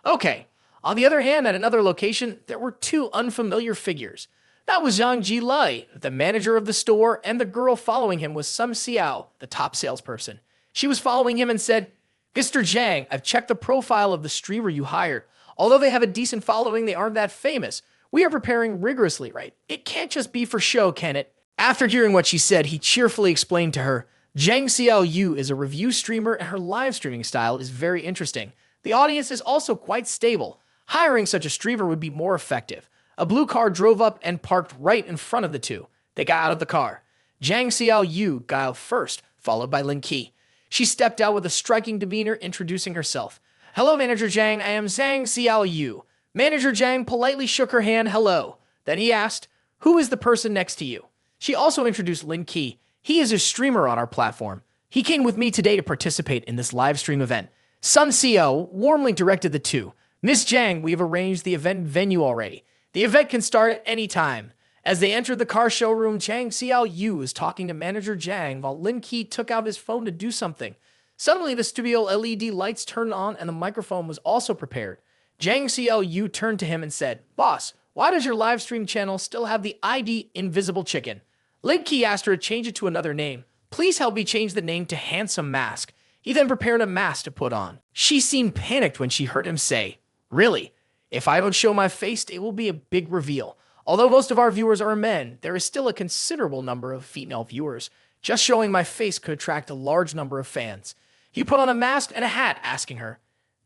Okay. On the other hand, at another location, there were two unfamiliar figures. That was Zhang Jilai, the manager of the store, and the girl following him was Sum Xiao, the top salesperson. She was following him and said, "Mr. Zhang, I've checked the profile of the streamer you hired. Although they have a decent following, they aren't that famous. We are preparing rigorously, right? It can't just be for show, can it?" After hearing what she said, he cheerfully explained to her, Zhang Xiao Yu is a review streamer and her live streaming style is very interesting. The audience is also quite stable. Hiring such a streamer would be more effective. A blue car drove up and parked right in front of the two. They got out of the car. Zhang Xiao Yu got out first, followed by Lin Ke. She stepped out with a striking demeanor, introducing herself. "Hello, Manager Zhang. I am Zhang Xiao Yu." Manager Zhang politely shook her hand, "Hello." Then he asked, "Who is the person next to you?" She also introduced Lin Ke. He is a streamer on our platform. He came with me today to participate in this live stream event. Sun Xiao warmly directed the two. "Miss Zhang, we have arranged the event venue already. The event can start at any time." As they entered the car showroom, Zhang Xiao Yu was talking to Manager Zhang while Lin Ke took out his phone to do something. Suddenly, the studio LED lights turned on and the microphone was also prepared. Zhang Xiao Yu turned to him and said, "Boss, why does your live stream channel still have the ID Invisible Chicken?" Lin Ke asked her to change it to another name. "Please help me change the name to Handsome Mask." He then prepared a mask to put on. She seemed panicked when she heard him say, "Really? If I don't show my face, it will be a big reveal. Although most of our viewers are men, there is still a considerable number of female viewers. Just showing my face could attract a large number of fans." He put on a mask and a hat, asking her,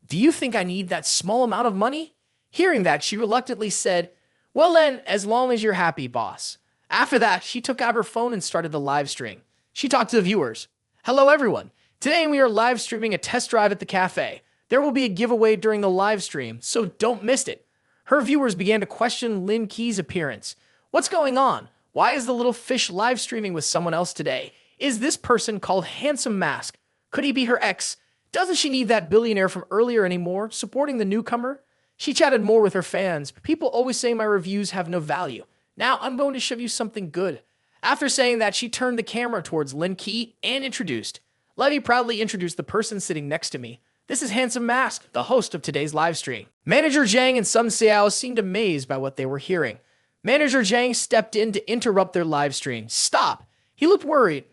"Do you think I need that small amount of money?" Hearing that, she reluctantly said, "Well then, as long as you're happy, boss." After that, she took out her phone and started the live stream. She talked to the viewers. "Hello everyone. Today we are live streaming a test drive at the cafe. There will be a giveaway during the live stream, so don't miss it." Her viewers began to question Lin Ke's appearance. What's going on? Why is the little fish live streaming with someone else today? Is this person called Handsome Mask? Could he be her ex? Doesn't she need that billionaire from earlier anymore, supporting the newcomer? She chatted more with her fans. "People always say my reviews have no value. Now I'm going to show you something good." After saying that, she turned the camera towards Lin Ke and introduced. "Let me proudly introduce the person sitting next to me. This is Handsome Mask, the host of today's live stream." Manager Zhang and Sum Xiao seemed amazed by what they were hearing. Manager Zhang stepped in to interrupt their live stream. "Stop!" He looked worried.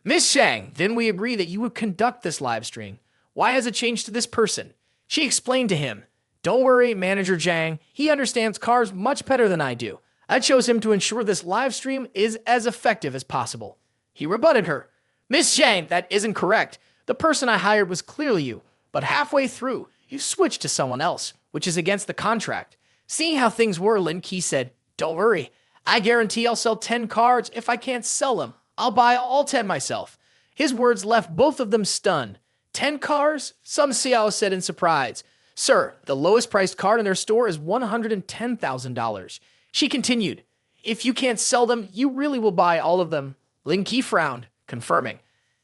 "Miss Zhang, didn't we agree that you would conduct this live stream? Why has it changed to this person?" She explained to him. "Don't worry, Manager Zhang. He understands cars much better than I do. I chose him to ensure this live stream is as effective as possible." He rebutted her. "Miss Zhang, that isn't correct. The person I hired was clearly you, but halfway through, you switched to someone else, which is against the contract." Seeing how things were, Lin Ke said, "Don't worry. I guarantee I'll sell 10 cards. If I can't sell them, I'll buy all 10 myself." His words left both of them stunned. 10 cars? Sum Xiao said in surprise. "Sir, the lowest priced card in their store is $110,000. She continued, "If you can't sell them, you really will buy all of them." Lin Ke frowned, confirming,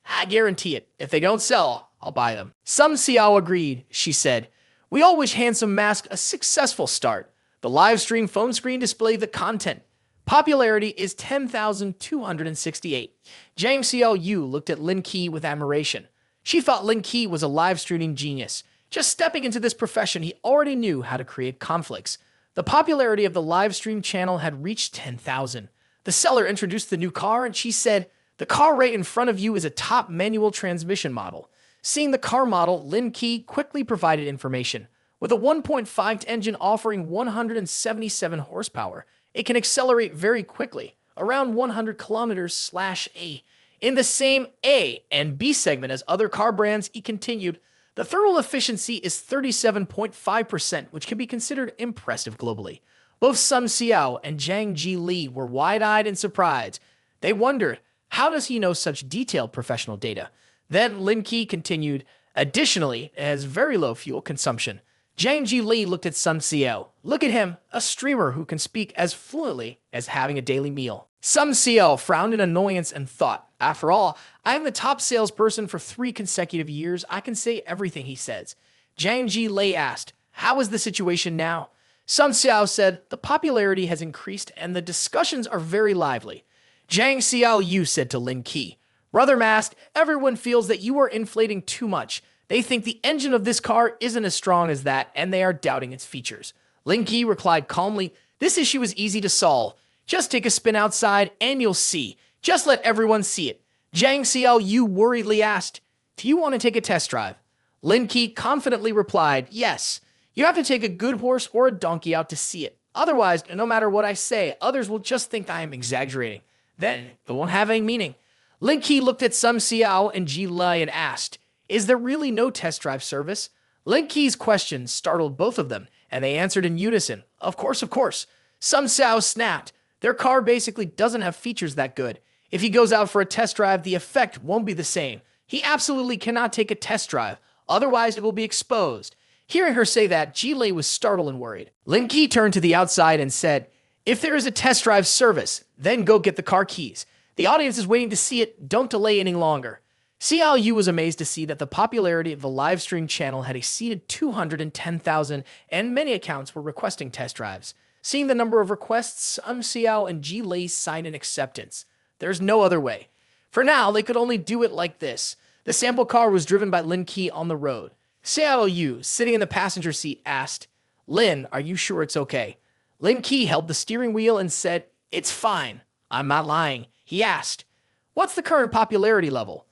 "I guarantee it. If they don't sell, I'll buy them." Sum Xiao agreed. She said, "We all wish Handsome Mask a successful start." The live stream phone screen displayed the content. Popularity is 10,268. Zhang Xiao Yu looked at Lin Ke with admiration. She thought Lin Ke was a live streaming genius. Just stepping into this profession, he already knew how to create conflicts. The popularity of the live stream channel had reached 10,000. The seller introduced the new car and she said, "The car right in front of you is a top manual transmission model." Seeing the car model, Lin Ke quickly provided information. With a 1.5 engine offering 177 horsepower, it can accelerate very quickly, around 100 kilometers/a. In the same A and B segment as other car brands, he continued, "The thermal efficiency is 37.5%, which can be considered impressive globally." Both Sum Xiao and Zhang Jili were wide-eyed in surprise. They wondered, how does he know such detailed professional data? Then Lin Ke continued, "Additionally, it has very low fuel consumption." Zhang Jili looked at Sum Xiao. "Look at him, a streamer who can speak as fluently as having a daily meal." Some CL frowned in annoyance and thought, after all, I am the top salesperson for 3 consecutive years. I can say everything he says. Zhang Ji Lei asked, how is the situation now? Sun Xiao said, the popularity has increased and the discussions are very lively. Zhang Xiao Yu said to Lin Ke, Brother Mask, everyone feels that you are inflating too much. They think the engine of this car isn't as strong as that, and they are doubting its features. Lin Ke replied calmly, this issue is easy to solve. Just take a spin outside and you'll see. Just let everyone see it. Zhang Xiao Yu worriedly asked, do you want to take a test drive? Lin Ke confidently replied, yes. You have to take a good horse or a donkey out to see it. Otherwise, no matter what I say, others will just think I am exaggerating. Then it won't have any meaning. Lin Ke looked at Sun Xiao and Ji Lei and asked, is there really no test drive service? Lin Ke's question startled both of them, and they answered in unison, of course, of course. Sun Xiao snapped, their car basically doesn't have features that good. If he goes out for a test drive, the effect won't be the same. He absolutely cannot take a test drive, otherwise it will be exposed. Hearing her say that, Ji Lei was startled and worried. Lin Ke turned to the outside and said, if there is a test drive service, then go get the car keys. The audience is waiting to see it, don't delay any longer. Xiao Yu was amazed to see that the popularity of the live stream channel had exceeded 210,000 and many accounts were requesting test drives. Seeing the number of requests, Xiao and Ji Lei signed an acceptance. There's no other way. For now, they could only do it like this. The sample car was driven by Lin Ke on the road. Xiao Yu, sitting in the passenger seat, asked, Lin, are you sure it's okay? Lin Ke held the steering wheel and said, it's fine. I'm not lying. He asked, what's the current popularity level?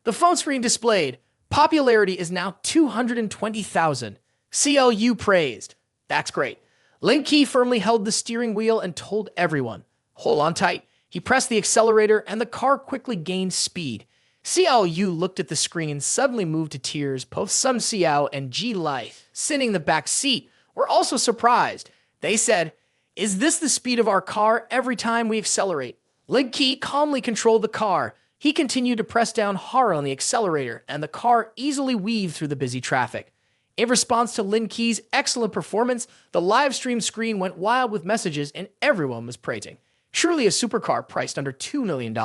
The phone screen displayed, popularity is now 220,000. Xiao Yu praised. That's great. Lin Ke firmly held the steering wheel and told everyone, hold on tight. He pressed the accelerator and the car quickly gained speed. Xiao Yu looked at the screen and suddenly moved to tears. Both Sun Xiao and Ji Lei, sitting in the back seat, were also surprised. They said, is this the speed of our car every time we accelerate? Lin Ke calmly controlled the car. He continued to press down hard on the accelerator, and the car easily weaved through the busy traffic. In response to Lin Ke's excellent performance, the live stream screen went wild with messages and everyone was praising. Surely a supercar priced under $2 million.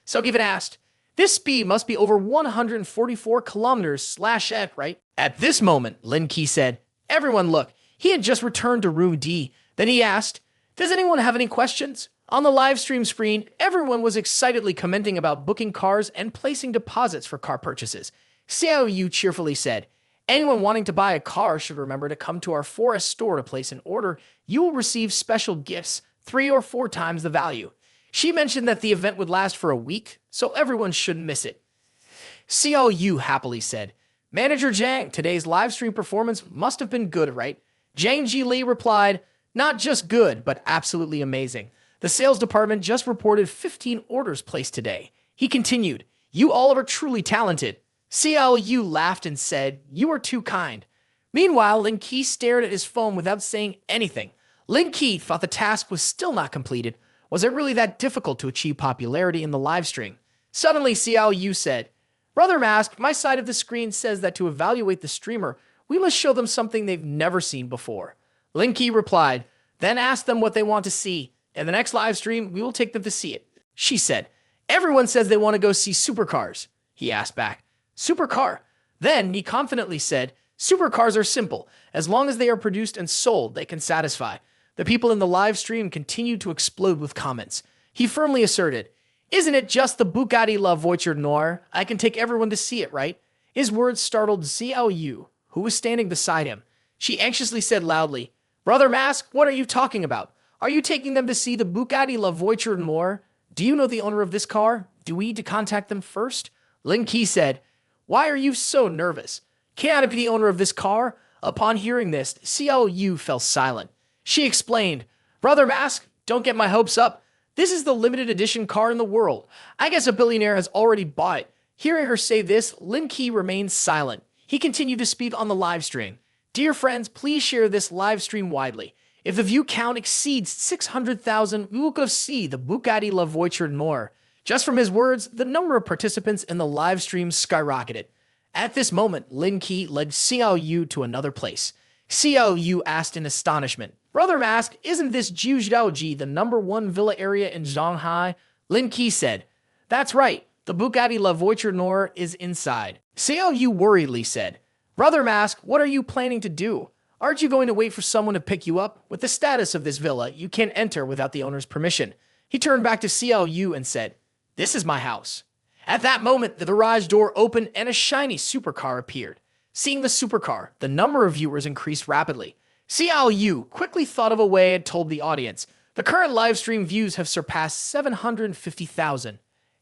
So Given asked, this speed must be over 144 kilometers/h, right? At this moment, Lin Ke said, everyone look, he had just returned to room D. Then he asked, does anyone have any questions? On the live stream screen, everyone was excitedly commenting about booking cars and placing deposits for car purchases. Xiao Yu cheerfully said, anyone wanting to buy a car should remember to come to our forest store to place an order. You will receive special gifts, 3 or 4 times the value. She mentioned that the event would last for a week, so everyone shouldn't miss it. Xiao Yu happily said, Manager Zhang, today's live stream performance must have been good, right? Zhang Ji Li replied, not just good, but absolutely amazing. The sales department just reported 15 orders placed today. He continued, you all are truly talented. Xiao Yu laughed and said, you are too kind. Meanwhile, Lin Ke stared at his phone without saying anything. Lin Ke thought the task was still not completed. Was it really that difficult to achieve popularity in the live stream? Suddenly, Xiao Yu said, Brother Mask, my side of the screen says that to evaluate the streamer, we must show them something they've never seen before. Lin Ke replied, then ask them what they want to see. In the next live stream, we will take them to see it. She said, everyone says they want to go see supercars. He asked back, supercar? Then he confidently said, supercars are simple. As long as they are produced and sold, they can satisfy. The people in the live stream continued to explode with comments. He firmly asserted, isn't it just the Bugatti La Voiture Noire? I can take everyone to see it, right? His words startled Xiao Yu, who was standing beside him. She anxiously said loudly, Brother Mask, what are you talking about? Are you taking them to see the Bugatti La Voiture Noire? Do you know the owner of this car? Do we need to contact them first? Lin Ke said, why are you so nervous? Can I be the owner of this car? Upon hearing this, Xiao Yu fell silent. She explained, Brother Mask, don't get my hopes up. This is the limited edition car in the world. I guess a billionaire has already bought it. Hearing her say this, Lin Ke remained silent. He continued to speak on the live stream. Dear friends, please share this live stream widely. If the view count exceeds 600,000, we will go see the Bugatti La Voiture Noire. Just from his words, the number of participants in the live stream skyrocketed. At this moment, Lin Ke led Xiao Yu to another place. Xiao Yu asked in astonishment, Brother Mask, isn't this Jiuzhaoji the #1 villa area in Shanghai? Lin Ke said, That's right. The Bugatti La Voiture Noire is inside. Xiao Yu worriedly said, Brother Mask, what are you planning to do? Aren't you going to wait for someone to pick you up? With the status of this villa, you can't enter without the owner's permission. He turned back to Xiao Yu and said, This is my house. At that moment, the garage door opened and a shiny supercar appeared. Seeing the supercar, the number of viewers increased rapidly. Xiao Yu quickly thought of a way and told the audience, The current livestream views have surpassed 750,000.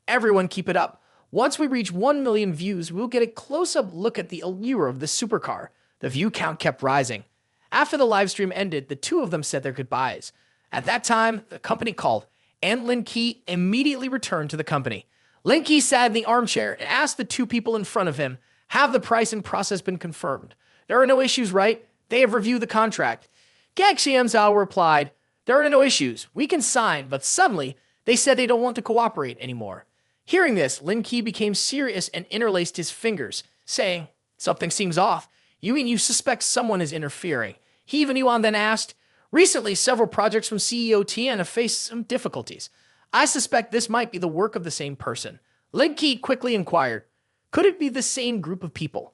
Everyone keep it up. Once we reach 1 million views, we'll get a close-up look at the allure of the supercar. The view count kept rising. After the livestream ended, the two of them said their goodbyes. At that time, the company called, and Lin Ke immediately returned to the company. Lin Ke sat in the armchair and asked the two people in front of him, Have the price and process been confirmed? There are no issues, right? They have reviewed the contract. Gag Xiamzhao replied, There are no issues. We can sign, but suddenly, they said they don't want to cooperate anymore. Hearing this, Lin Ke became serious and interlaced his fingers, saying, Something seems off. You suspect someone is interfering. He even Yuan then asked, Recently, several projects from CEO Tian have faced some difficulties. I suspect this might be the work of the same person. Lin Ke quickly inquired, Could it be the same group of people?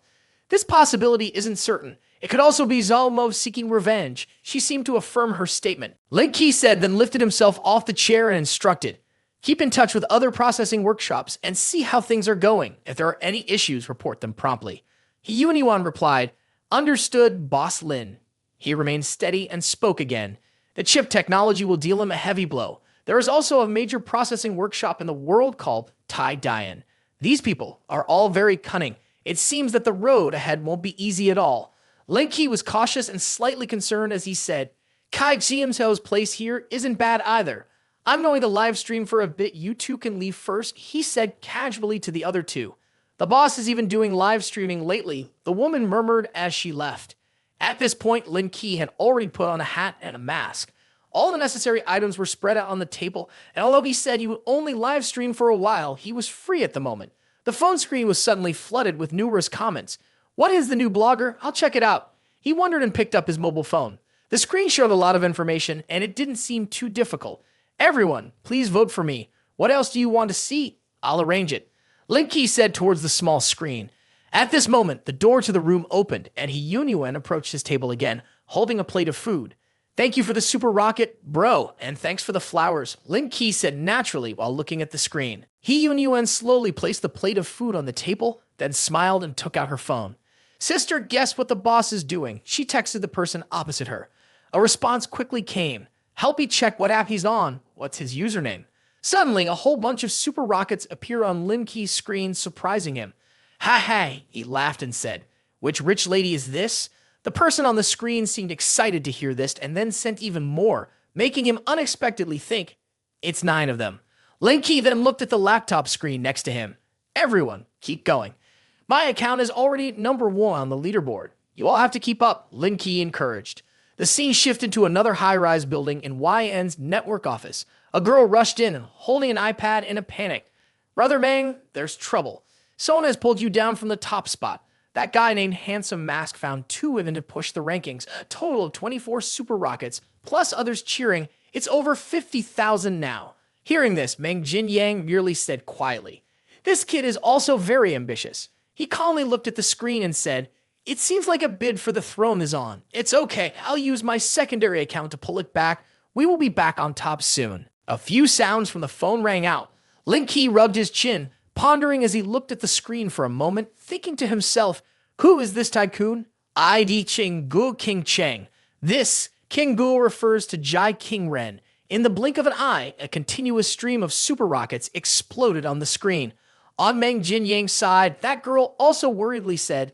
This possibility isn't certain. It could also be Zhao Mo seeking revenge. She seemed to affirm her statement. Lin Ke said, then lifted himself off the chair and instructed, Keep in touch with other processing workshops and see how things are going. If there are any issues, report them promptly. Yuan replied, Understood, Boss Lin. He remained steady and spoke again. The chip technology will deal him a heavy blow. There is also a major processing workshop in the world called Tai Dian. These people are all very cunning. It seems that the road ahead won't be easy at all. Lin Ke was cautious and slightly concerned as he said, Kai Xiamzhao's place here isn't bad either. I'm going to live stream for a bit. You two can leave first, he said casually to the other two. The boss is even doing live streaming lately, the woman murmured as she left. At this point, Lin Ke had already put on a hat and a mask. All the necessary items were spread out on the table, and although he said he would only live stream for a while, he was free at the moment. The phone screen was suddenly flooded with numerous comments. What is the new blogger? I'll check it out. He wondered and picked up his mobile phone. The screen showed a lot of information, and it didn't seem too difficult. Everyone, please vote for me. What else do you want to see? I'll arrange it. Lin Ke said towards the small screen. At this moment, the door to the room opened, and Yuan approached his table again, holding a plate of food. Thank you for the super rocket, bro, and thanks for the flowers, Lin Ke said naturally while looking at the screen. Yuan slowly placed the plate of food on the table, then smiled and took out her phone. Sister, guess what the boss is doing? She texted the person opposite her. A response quickly came. Help me check what app he's on. What's his username? Suddenly, a whole bunch of super rockets appear on Lin Ke's screen, surprising him. Ha, he laughed and said, Which rich lady is this? The person on the screen seemed excited to hear this and then sent even more, making him unexpectedly think, It's 9 of them. Lin Ke then looked at the laptop screen next to him. Everyone, keep going. My account is already #1 on the leaderboard. You all have to keep up, Lin Ke encouraged. The scene shifted to another high-rise building in YN's network office. A girl rushed in, holding an iPad in a panic. Brother Mang, there's trouble. Someone has pulled you down from the top spot. That guy named Handsome Mask found 2 women to push the rankings, a total of 24 super rockets, plus others cheering. It's over 50,000 now. Hearing this, Meng Jinyang merely said quietly, This kid is also very ambitious. He calmly looked at the screen and said, It seems like a bid for the throne is on. It's okay, I'll use my secondary account to pull it back. We will be back on top soon. A few sounds from the phone rang out. Lin Ke rubbed his chin, pondering as he looked at the screen for a moment, thinking to himself, Who is this tycoon? ID Ching Gu King Cheng. This, King Gu refers to Jai King Ren. In the blink of an eye, a continuous stream of super rockets exploded on the screen. On Meng Jinyang's side, that girl also worriedly said,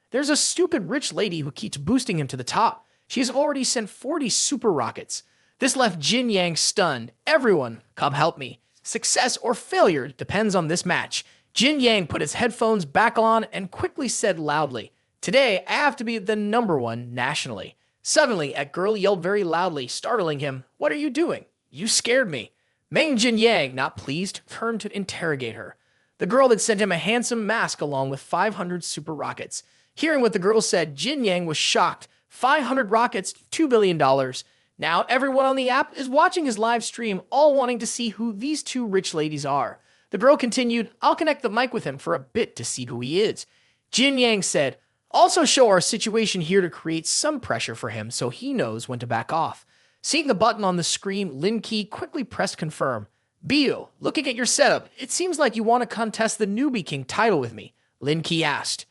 There's a stupid rich lady who keeps boosting him to the top. She has already sent 40 super rockets. This left Jinyang stunned. Everyone, come help me. Success or failure depends on this match. Jinyang put his headphones back on and quickly said loudly, Today, I have to be the #1 nationally. Suddenly, a girl yelled very loudly, startling him. What are you doing? You scared me. Meng Jinyang, not pleased, turned to interrogate her. The girl had sent him a handsome mask along with 500 super rockets. Hearing what the girl said, Jinyang was shocked. 500 rockets, $2 billion. Now everyone on the app is watching his live stream, all wanting to see who these two rich ladies are. The girl continued, I'll connect the mic with him for a bit to see who he is. Jin Yang said, also show our situation here to create some pressure for him so he knows when to back off. Seeing the button on the screen, Lin Ke quickly pressed confirm. Bio, looking at your setup, it seems like you want to contest the Newbie King title with me, Lin Ke asked.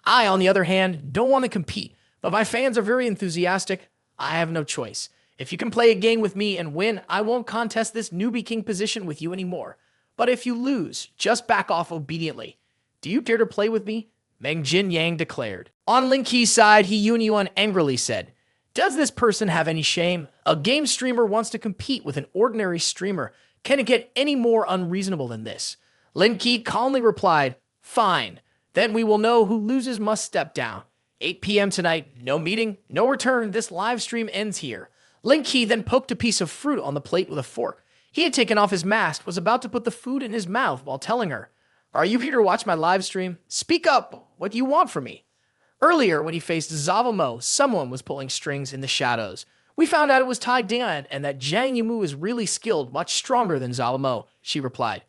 I, on the other hand, don't want to compete, but my fans are very enthusiastic. I have no choice. If you can play a game with me and win, I won't contest this Newbie King position with you anymore. But if you lose, just back off obediently. Do you dare to play with me? Meng Jin Yang declared. On Lin Ke's side, He Yunyuan angrily said, does this person have any shame? A game streamer wants to compete with an ordinary streamer. Can it get any more unreasonable than this? Lin Ke calmly replied, fine. Then we will know who loses must step down. 8 p.m. tonight, no meeting, no return. This live stream ends here. Lin Ke then poked a piece of fruit on the plate with a fork. He had taken off his mask, was about to put the food in his mouth while telling her, are you here to watch my live stream? Speak up. What do you want from me? Earlier, when he faced Zavamo, someone was pulling strings in the shadows. We found out it was Tai Dan and that Zhang Yimou is really skilled, much stronger than Zavamo, she replied.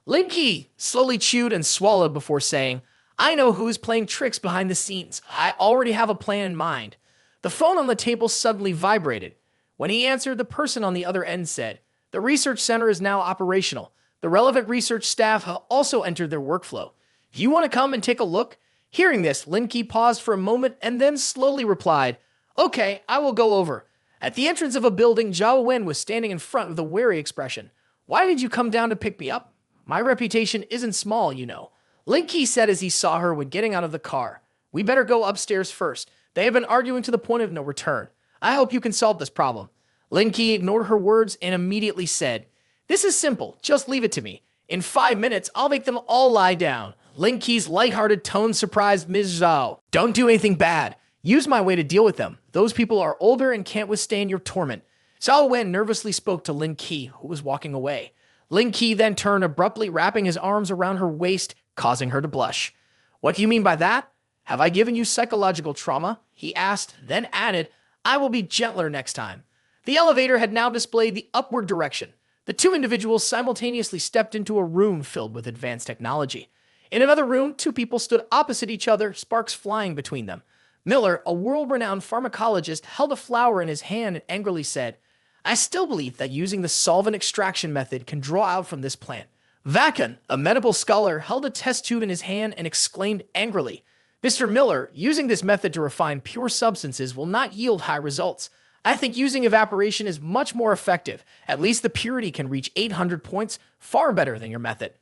Lin Ke slowly chewed and swallowed before saying, I know who is playing tricks behind the scenes. I already have a plan in mind. The phone on the table suddenly vibrated. When he answered, the person on the other end said, the research center is now operational. The relevant research staff have also entered their workflow. Do you want to come and take a look? Hearing this, Lin Ke paused for a moment and then slowly replied, okay, I will go over. At the entrance of a building, Zhao Wen was standing in front with a wary expression. Why did you come down to pick me up? My reputation isn't small, you know. Lin Ke said as he saw her when getting out of the car. We better go upstairs first. They have been arguing to the point of no return. I hope you can solve this problem. Lin Ke ignored her words and immediately said, this is simple. Just leave it to me. In 5 minutes, I'll make them all lie down. Lin Ke's lighthearted tone surprised Ms. Zhao. Don't do anything bad. Use my way to deal with them. Those people are older and can't withstand your torment. Zhao Wen nervously spoke to Lin Ke, who was walking away. Lin Ke then turned abruptly, wrapping his arms around her waist, causing her to blush. What do you mean by that? Have I given you psychological trauma? He asked, then added, I will be gentler next time. The elevator had now displayed the upward direction. The two individuals simultaneously stepped into a room filled with advanced technology. In another room, two people stood opposite each other, sparks flying between them. Miller, a world-renowned pharmacologist, held a flower in his hand and angrily said, I still believe that using the solvent extraction method can draw out from this plant. Vacan, a medical scholar, held a test tube in his hand and exclaimed angrily, Mr. Miller, using this method to refine pure substances will not yield high results. I think using evaporation is much more effective. At least the purity can reach 800 points, far better than your method.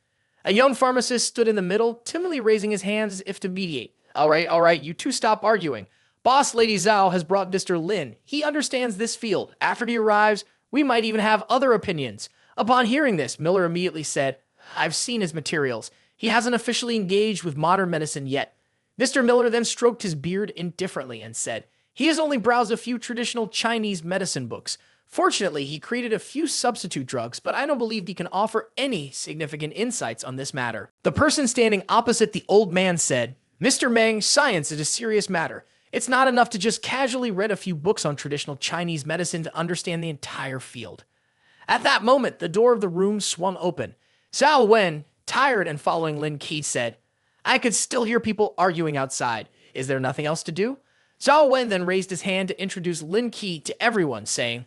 A young pharmacist stood in the middle, timidly raising his hands as if to mediate. All right, you two stop arguing. Boss Lady Zhao has brought Mr. Lin. He understands this field. After he arrives, we might even have other opinions. Upon hearing this, Miller immediately said, I've seen his materials. He hasn't officially engaged with modern medicine yet. Mr. Miller then stroked his beard indifferently and said, he has only browsed a few traditional Chinese medicine books. Fortunately, he created a few substitute drugs, but I don't believe he can offer any significant insights on this matter. The person standing opposite the old man said, Mr. Meng, science is a serious matter. It's not enough to just casually read a few books on traditional Chinese medicine to understand the entire field. At that moment, the door of the room swung open. Zhao Wen, tired and following Lin Ke, said, I could still hear people arguing outside. Is there nothing else to do? Zhao Wen then raised his hand to introduce Lin Ke to everyone, saying,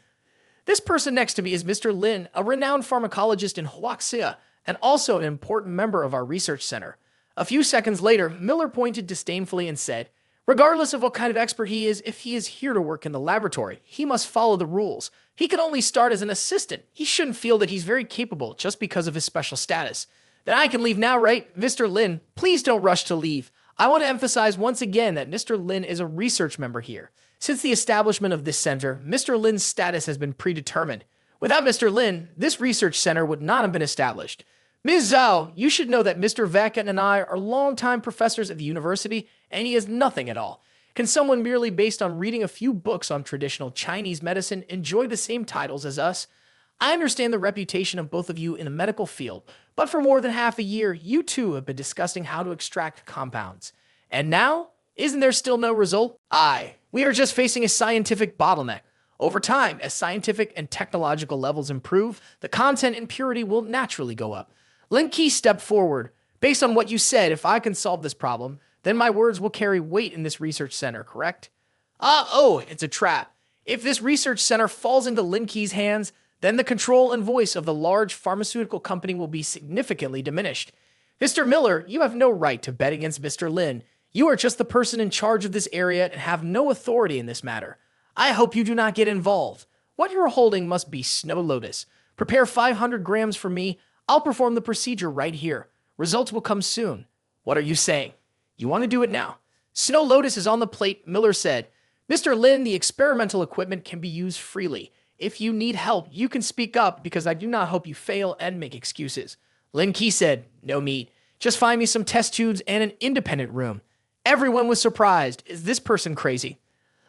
this person next to me is Mr. Lin, a renowned pharmacologist in Huaxia, and also an important member of our research center. A few seconds later, Miller pointed disdainfully and said, regardless of what kind of expert he is, if he is here to work in the laboratory, he must follow the rules. He could only start as an assistant. He shouldn't feel that he's very capable just because of his special status. Then I can leave now, right? Mr. Lin, please don't rush to leave. I want to emphasize once again that Mr. Lin is a research member here. Since the establishment of this center, Mr. Lin's status has been predetermined. Without Mr. Lin, this research center would not have been established. Ms. Zhao, you should know that Mr. Vacan and I are longtime professors at the university, and he is nothing at all. Can someone merely based on reading a few books on traditional Chinese medicine enjoy the same titles as us? I understand the reputation of both of you in the medical field, but for more than half a year, you two have been discussing how to extract compounds. And now, isn't there still no result? We are just facing a scientific bottleneck. Over time, as scientific and technological levels improve, the content and purity will naturally go up. Lin Ke stepped forward. Based on what you said, if I can solve this problem, then my words will carry weight in this research center, correct? It's a trap. If this research center falls into Lin Ke's hands, then the control and voice of the large pharmaceutical company will be significantly diminished. Mr. Miller, you have no right to bet against Mr. Lin. You are just the person in charge of this area and have no authority in this matter. I hope you do not get involved. What you're holding must be Snow Lotus. Prepare 500 grams for me. I'll perform the procedure right here. Results will come soon. What are you saying? You want to do it now? Snow Lotus is on the plate, Miller said. Mr. Lin, the experimental equipment can be used freely. If you need help, you can speak up because I do not hope you fail and make excuses. Lin Ke said, no meat. Just find me some test tubes and an independent room. Everyone was surprised. Is this person crazy?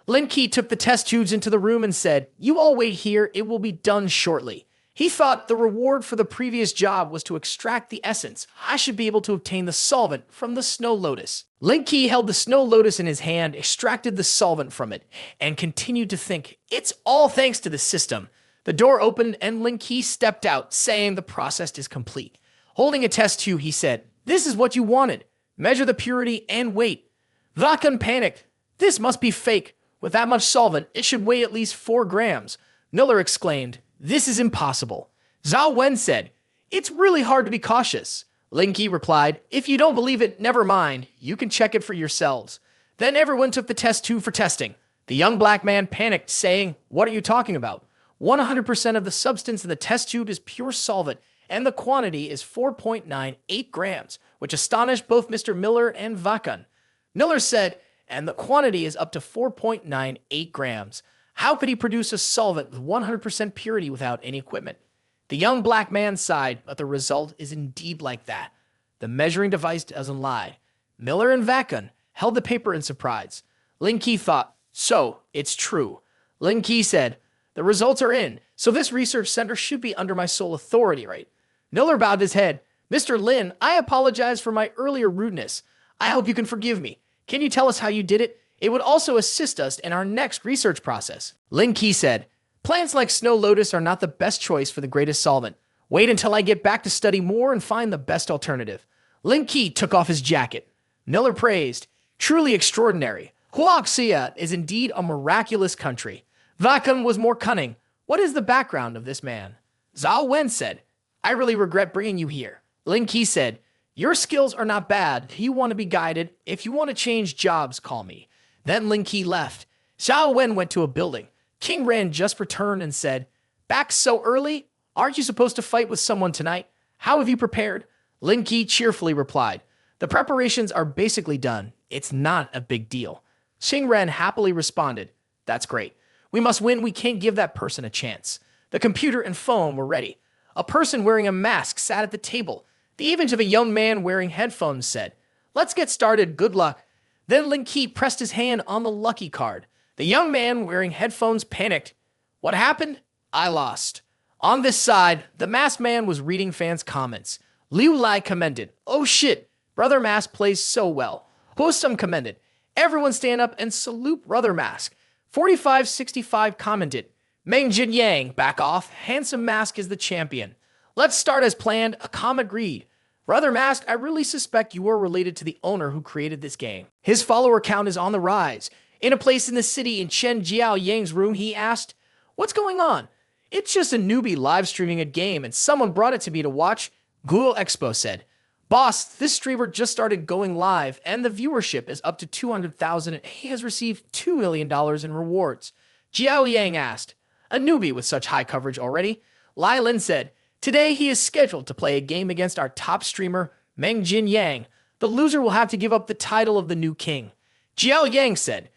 Lin Ke took the test tubes into the room and said, you all wait here. It will be done shortly. He thought the reward for the previous job was to extract the essence. I should be able to obtain the solvent from the Snow Lotus. Lin Ke held the Snow Lotus in his hand, extracted the solvent from it, and continued to think, it's all thanks to the system. The door opened and Lin Ke stepped out, saying the process is complete. Holding a test tube, he said, this is what you wanted. Measure the purity and weight. Vakan panicked. This must be fake. With that much solvent, it should weigh at least 4 grams. Miller exclaimed, this is impossible. Zhao Wen said, it's really hard to be cautious. Lin Ke replied, if you don't believe it, never mind. You can check it for yourselves. Then everyone took the test tube for testing. The young black man panicked, saying, what are you talking about? 100% of the substance in the test tube is pure solvent, and the quantity is 4.98 grams, which astonished both Mr. Miller and Vakan. Miller said, and the quantity is up to 4.98 grams. How could he produce a solvent with 100% purity without any equipment? The young black man sighed, but the result is indeed like that. The measuring device doesn't lie. Miller and Vakan held the paper in surprise. Lin Ke thought, so, it's true. Lin Ke said, the results are in, so this research center should be under my sole authority, right? Miller bowed his head. Mr. Lin, I apologize for my earlier rudeness. I hope you can forgive me. Can you tell us how you did it? It would also assist us in our next research process. Lin Ke said, plants like Snow Lotus are not the best choice for the greatest solvent. Wait until I get back to study more and find the best alternative. Lin Ke took off his jacket. Miller praised, truly extraordinary. Huaxia is indeed a miraculous country. Vakan was more cunning. What is the background of this man? Zhao Wen said, I really regret bringing you here. Lin Ke said, your skills are not bad. You want to be guided. If you want to change jobs, call me. Then Lin Ke left. Zhao Wen went to a building. King Ran just returned and said, back so early? Aren't you supposed to fight with someone tonight? How have you prepared? Lin Ke cheerfully replied, the preparations are basically done. It's not a big deal. Xing Ren happily responded, that's great. We must win. We can't give that person a chance. The computer and phone were ready. A person wearing a mask sat at the table. The image of a young man wearing headphones said, let's get started. Good luck. Then Lin Ke pressed his hand on the lucky card. The young man wearing headphones panicked. What happened? I lost. On this side, the masked man was reading fans' comments. Liu Lai commended, oh shit, Brother Mask plays so well. Hostum commended, everyone stand up and salute Brother Mask. 4565 commented, Meng Jin Yang, back off, Handsome Mask is the champion. Let's start as planned, a calm agreed. Brother Mask, I really suspect you are related to the owner who created this game. His follower count is on the rise. In a place in the city in Chen Jiao Yang's room, he asked, what's going on? It's just a newbie live streaming a game and someone brought it to me to watch. Google Expo said, boss, this streamer just started going live and the viewership is up to 200,000 and he has received $2 million in rewards. Jiao Yang asked, a newbie with such high coverage already? Lai Lin said, today he is scheduled to play a game against our top streamer, Meng Jin Yang. The loser will have to give up the title of the new king. Jiao Yang said,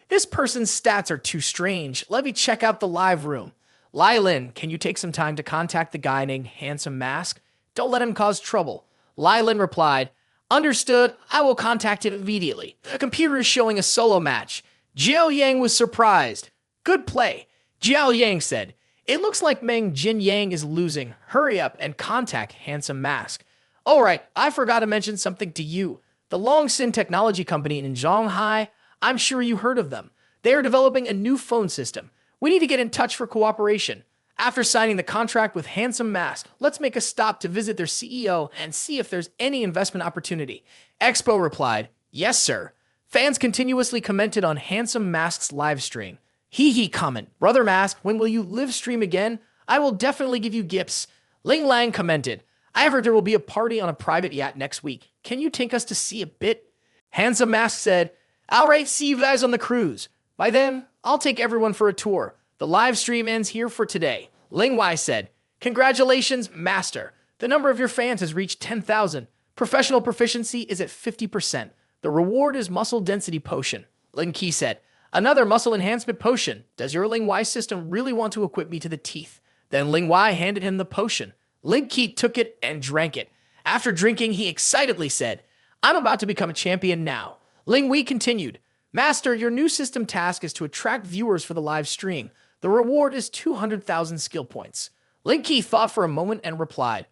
this person's stats are too strange. Let me check out the live room. Lai Lin, can you take some time to contact the guy named Handsome Mask? Don't let him cause trouble. Lai Lin replied, understood, I will contact him immediately. The computer is showing a solo match. Jiao Yang was surprised. Good play. Jiao Yang said, it looks like Meng Jin Yang is losing. Hurry up and contact Handsome Mask. All right, I forgot to mention something to you. The Longsin Technology Company in Shanghai, I'm sure you heard of them. They are developing a new phone system. We need to get in touch for cooperation. After signing the contract with Handsome Mask, let's make a stop to visit their CEO and see if there's any investment opportunity. Expo replied, yes, sir. Fans continuously commented on Handsome Mask's live stream. Hee comment, Brother Mask, when will you live stream again? I will definitely give you gifts. Ling Lang commented, I heard there will be a party on a private yacht next week. Can you take us to see a bit? Handsome Mask said, all right, see you guys on the cruise. By then, I'll take everyone for a tour. The live stream ends here for today. Ling Wai said, congratulations, Master. The number of your fans has reached 10,000. Professional proficiency is at 50%. The reward is muscle density potion. Lin Ke said, another muscle enhancement potion. Does your Ling Wai system really want to equip me to the teeth? Then Ling Wai handed him the potion. Lin Ke took it and drank it. After drinking, he excitedly said, I'm about to become a champion now. Ling Wei continued, Master, your new system task is to attract viewers for the live stream. The reward is 200,000 skill points. Lin Ke thought for a moment and replied,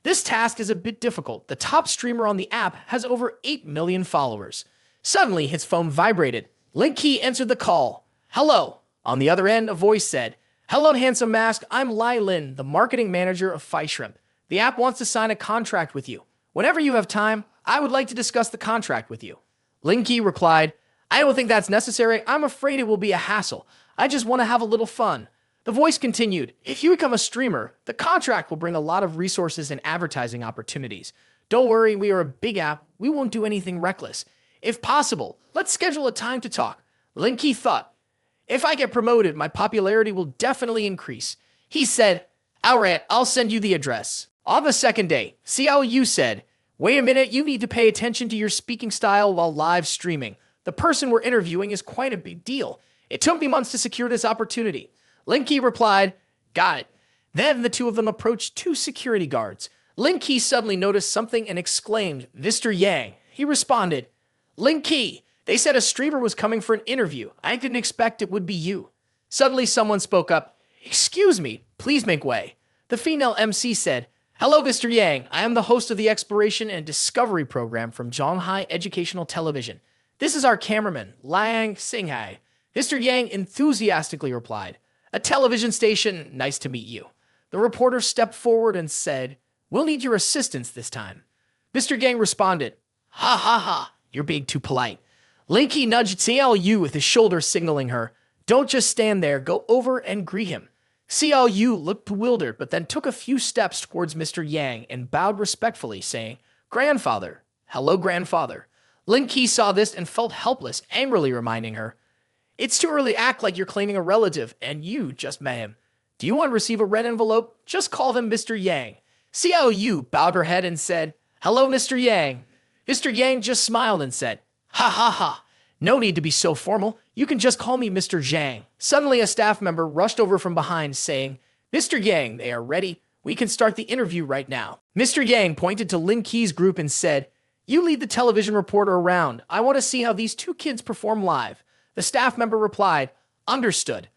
this task is a bit difficult. The top streamer on the app has over 8 million followers. Suddenly, his phone vibrated. Lin Ke answered the call. Hello. On the other end, a voice said, hello, Handsome Mask. I'm Lai Lin, the marketing manager of Phi Shrimp. The app wants to sign a contract with you. Whenever you have time, I would like to discuss the contract with you. Lin Ke replied, I don't think that's necessary. I'm afraid it will be a hassle. I just want to have a little fun. The voice continued, if you become a streamer, the contract will bring a lot of resources and advertising opportunities. Don't worry, we are a big app. We won't do anything reckless. If possible, let's schedule a time to talk. Lin Ke thought, if I get promoted, my popularity will definitely increase. He said, all right, I'll send you the address. On the second day, Xiao Yu said, wait a minute, you need to pay attention to your speaking style while live streaming. The person we're interviewing is quite a big deal. It took me months to secure this opportunity. Lin Ke replied, got it. Then the two of them approached two security guards. Lin Ke suddenly noticed something and exclaimed, Mr. Yang. He responded, Lin Ke, they said a streamer was coming for an interview. I didn't expect it would be you. Suddenly someone spoke up, excuse me, please make way. The female MC said, hello, Mr. Yang. I am the host of the Exploration and Discovery program from Zhonghai Educational Television. This is our cameraman, Liang Xinghai. Mr. Yang enthusiastically replied, a television station, nice to meet you. The reporter stepped forward and said, we'll need your assistance this time. Mr. Yang responded, ha ha ha, you're being too polite. Lin Ke nudged Xiao Yu with his shoulder, signaling her, don't just stand there, go over and greet him. Xiao Yu looked bewildered, but then took a few steps towards Mr. Yang and bowed respectfully, saying, grandfather. Hello, grandfather. Lin Ke saw this and felt helpless, angrily reminding her, it's too early to act like you're claiming a relative, and you just met him. Do you want to receive a red envelope? Just call them Mr. Yang. Xiao Yu bowed her head and said, hello, Mr. Yang. Mr. Yang just smiled and said, ha ha ha. No need to be so formal. You can just call me Mr. Zhang. Suddenly, a staff member rushed over from behind, saying, Mr. Yang, they are ready. We can start the interview right now. Mr. Yang pointed to Lin Ke's group and said, you lead the television reporter around. I want to see how these two kids perform live. The staff member replied, understood.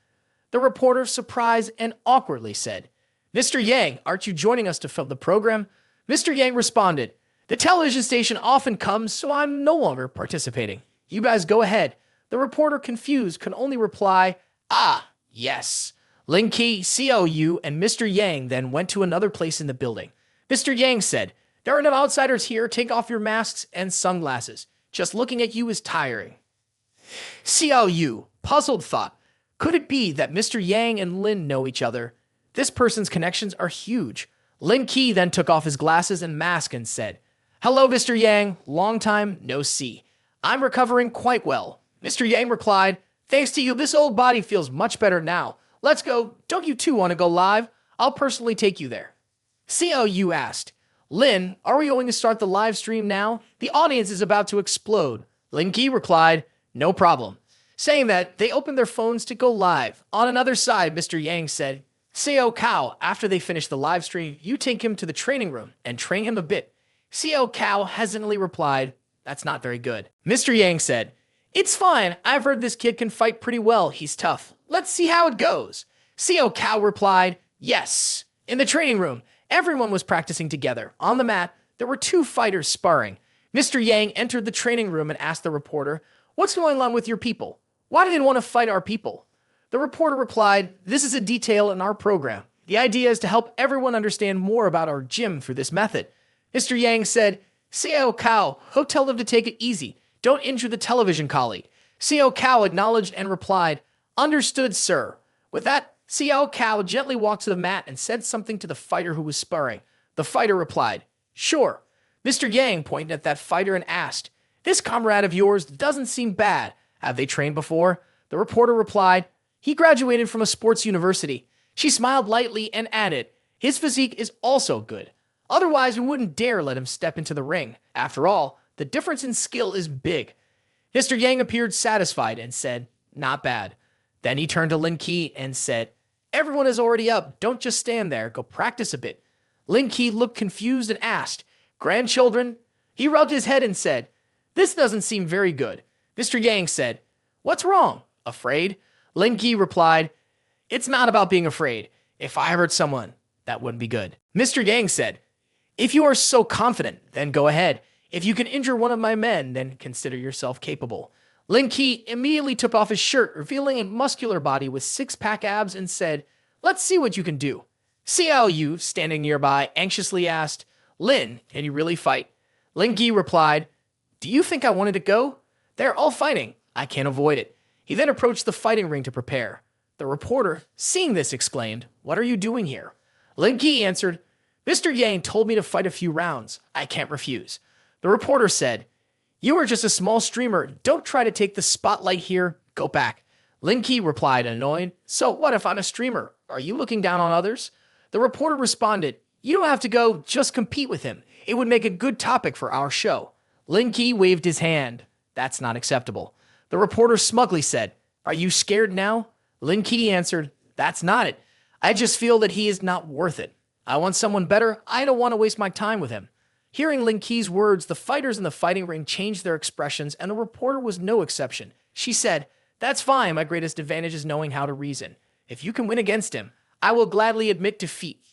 The reporter, surprised and awkwardly, said, Mr. Yang, aren't you joining us to film the program? Mr. Yang responded, the television station often comes, so I'm no longer participating. You guys go ahead. The reporter, confused, could only reply, yes. Lin Ke, Xiao Yu, and Mr. Yang then went to another place in the building. Mr. Yang said, there are no outsiders here. Take off your masks and sunglasses. Just looking at you is tiring. Xiao Yu, puzzled, thought, could it be that Mr. Yang and Lin know each other? This person's connections are huge. Lin Ke then took off his glasses and mask and said, hello, Mr. Yang. Long time no see. I'm recovering quite well. Mr. Yang replied, thanks to you, this old body feels much better now. Let's go. Don't you two want to go live? I'll personally take you there. Xiao Yu asked, Lin, are we going to start the live stream now? The audience is about to explode. Lin Ke replied, no problem. Saying that, they opened their phones to go live. On another side, Mr. Yang said, Xiao Cao, after they finish the live stream, you take him to the training room and train him a bit. Xiao Cao hesitantly replied, that's not very good. Mr. Yang said, it's fine. I've heard this kid can fight pretty well. He's tough. Let's see how it goes. Xiao Cao replied, yes. In the training room, everyone was practicing together. On the mat, there were two fighters sparring. Mr. Yang entered the training room and asked the reporter, what's going on with your people? Why do they want to fight our people? The reporter replied, "This is a detail in our program. The idea is to help everyone understand more about our gym through this method." Mr. Yang said, "Xiao Cao, tell them to take it easy. Don't injure the television colleague." Xiao Cao acknowledged and replied, "Understood, sir." With that, Xiao Cao gently walked to the mat and said something to the fighter who was sparring. The fighter replied, "Sure." Mr. Yang pointed at that fighter and asked, "This comrade of yours doesn't seem bad. Have they trained before?" The reporter replied, "He graduated from a sports university." She smiled lightly and added, "His physique is also good. Otherwise, we wouldn't dare let him step into the ring. After all, the difference in skill is big." Mr. Yang appeared satisfied and said, "Not bad." Then he turned to Lin Ke and said, "Everyone is already up. Don't just stand there. Go practice a bit." Lin Ke looked confused and asked, "Grandchildren?" He rubbed his head and said, "This doesn't seem very good." Mr. Yang said, "What's wrong? Afraid?" Lin Ke replied, "It's not about being afraid. If I hurt someone, that wouldn't be good." Mr. Yang said, "If you are so confident, then go ahead. If you can injure one of my men, then consider yourself capable." Lin Ke immediately took off his shirt, revealing a muscular body with six-pack abs, and said, "Let's see what you can do." Xiao Yu, standing nearby, anxiously asked, "Lin, can you really fight?" Lin Ke replied, "Do you think I wanted to go? They're all fighting. I can't avoid it." He then approached the fighting ring to prepare. The reporter, seeing this, exclaimed, "What are you doing here?" Lin Ke answered, "Mr. Yang told me to fight a few rounds. I can't refuse." The reporter said, "You are just a small streamer. Don't try to take the spotlight here. Go back." Lin Ke replied, annoyed, "So what if I'm a streamer? Are you looking down on others?" The reporter responded, "You don't have to go. Just compete with him. It would make a good topic for our show." Lin Ke waved his hand. "That's not acceptable." The reporter smugly said, "Are you scared now?" Lin Ke answered, "That's not it. I just feel that he is not worth it. I want someone better. I don't want to waste my time with him." Hearing Lin Ke's words, the fighters in the fighting ring changed their expressions, and the reporter was no exception. She said, "That's fine. My greatest advantage is knowing how to reason. If you can win against him, I will gladly admit defeat.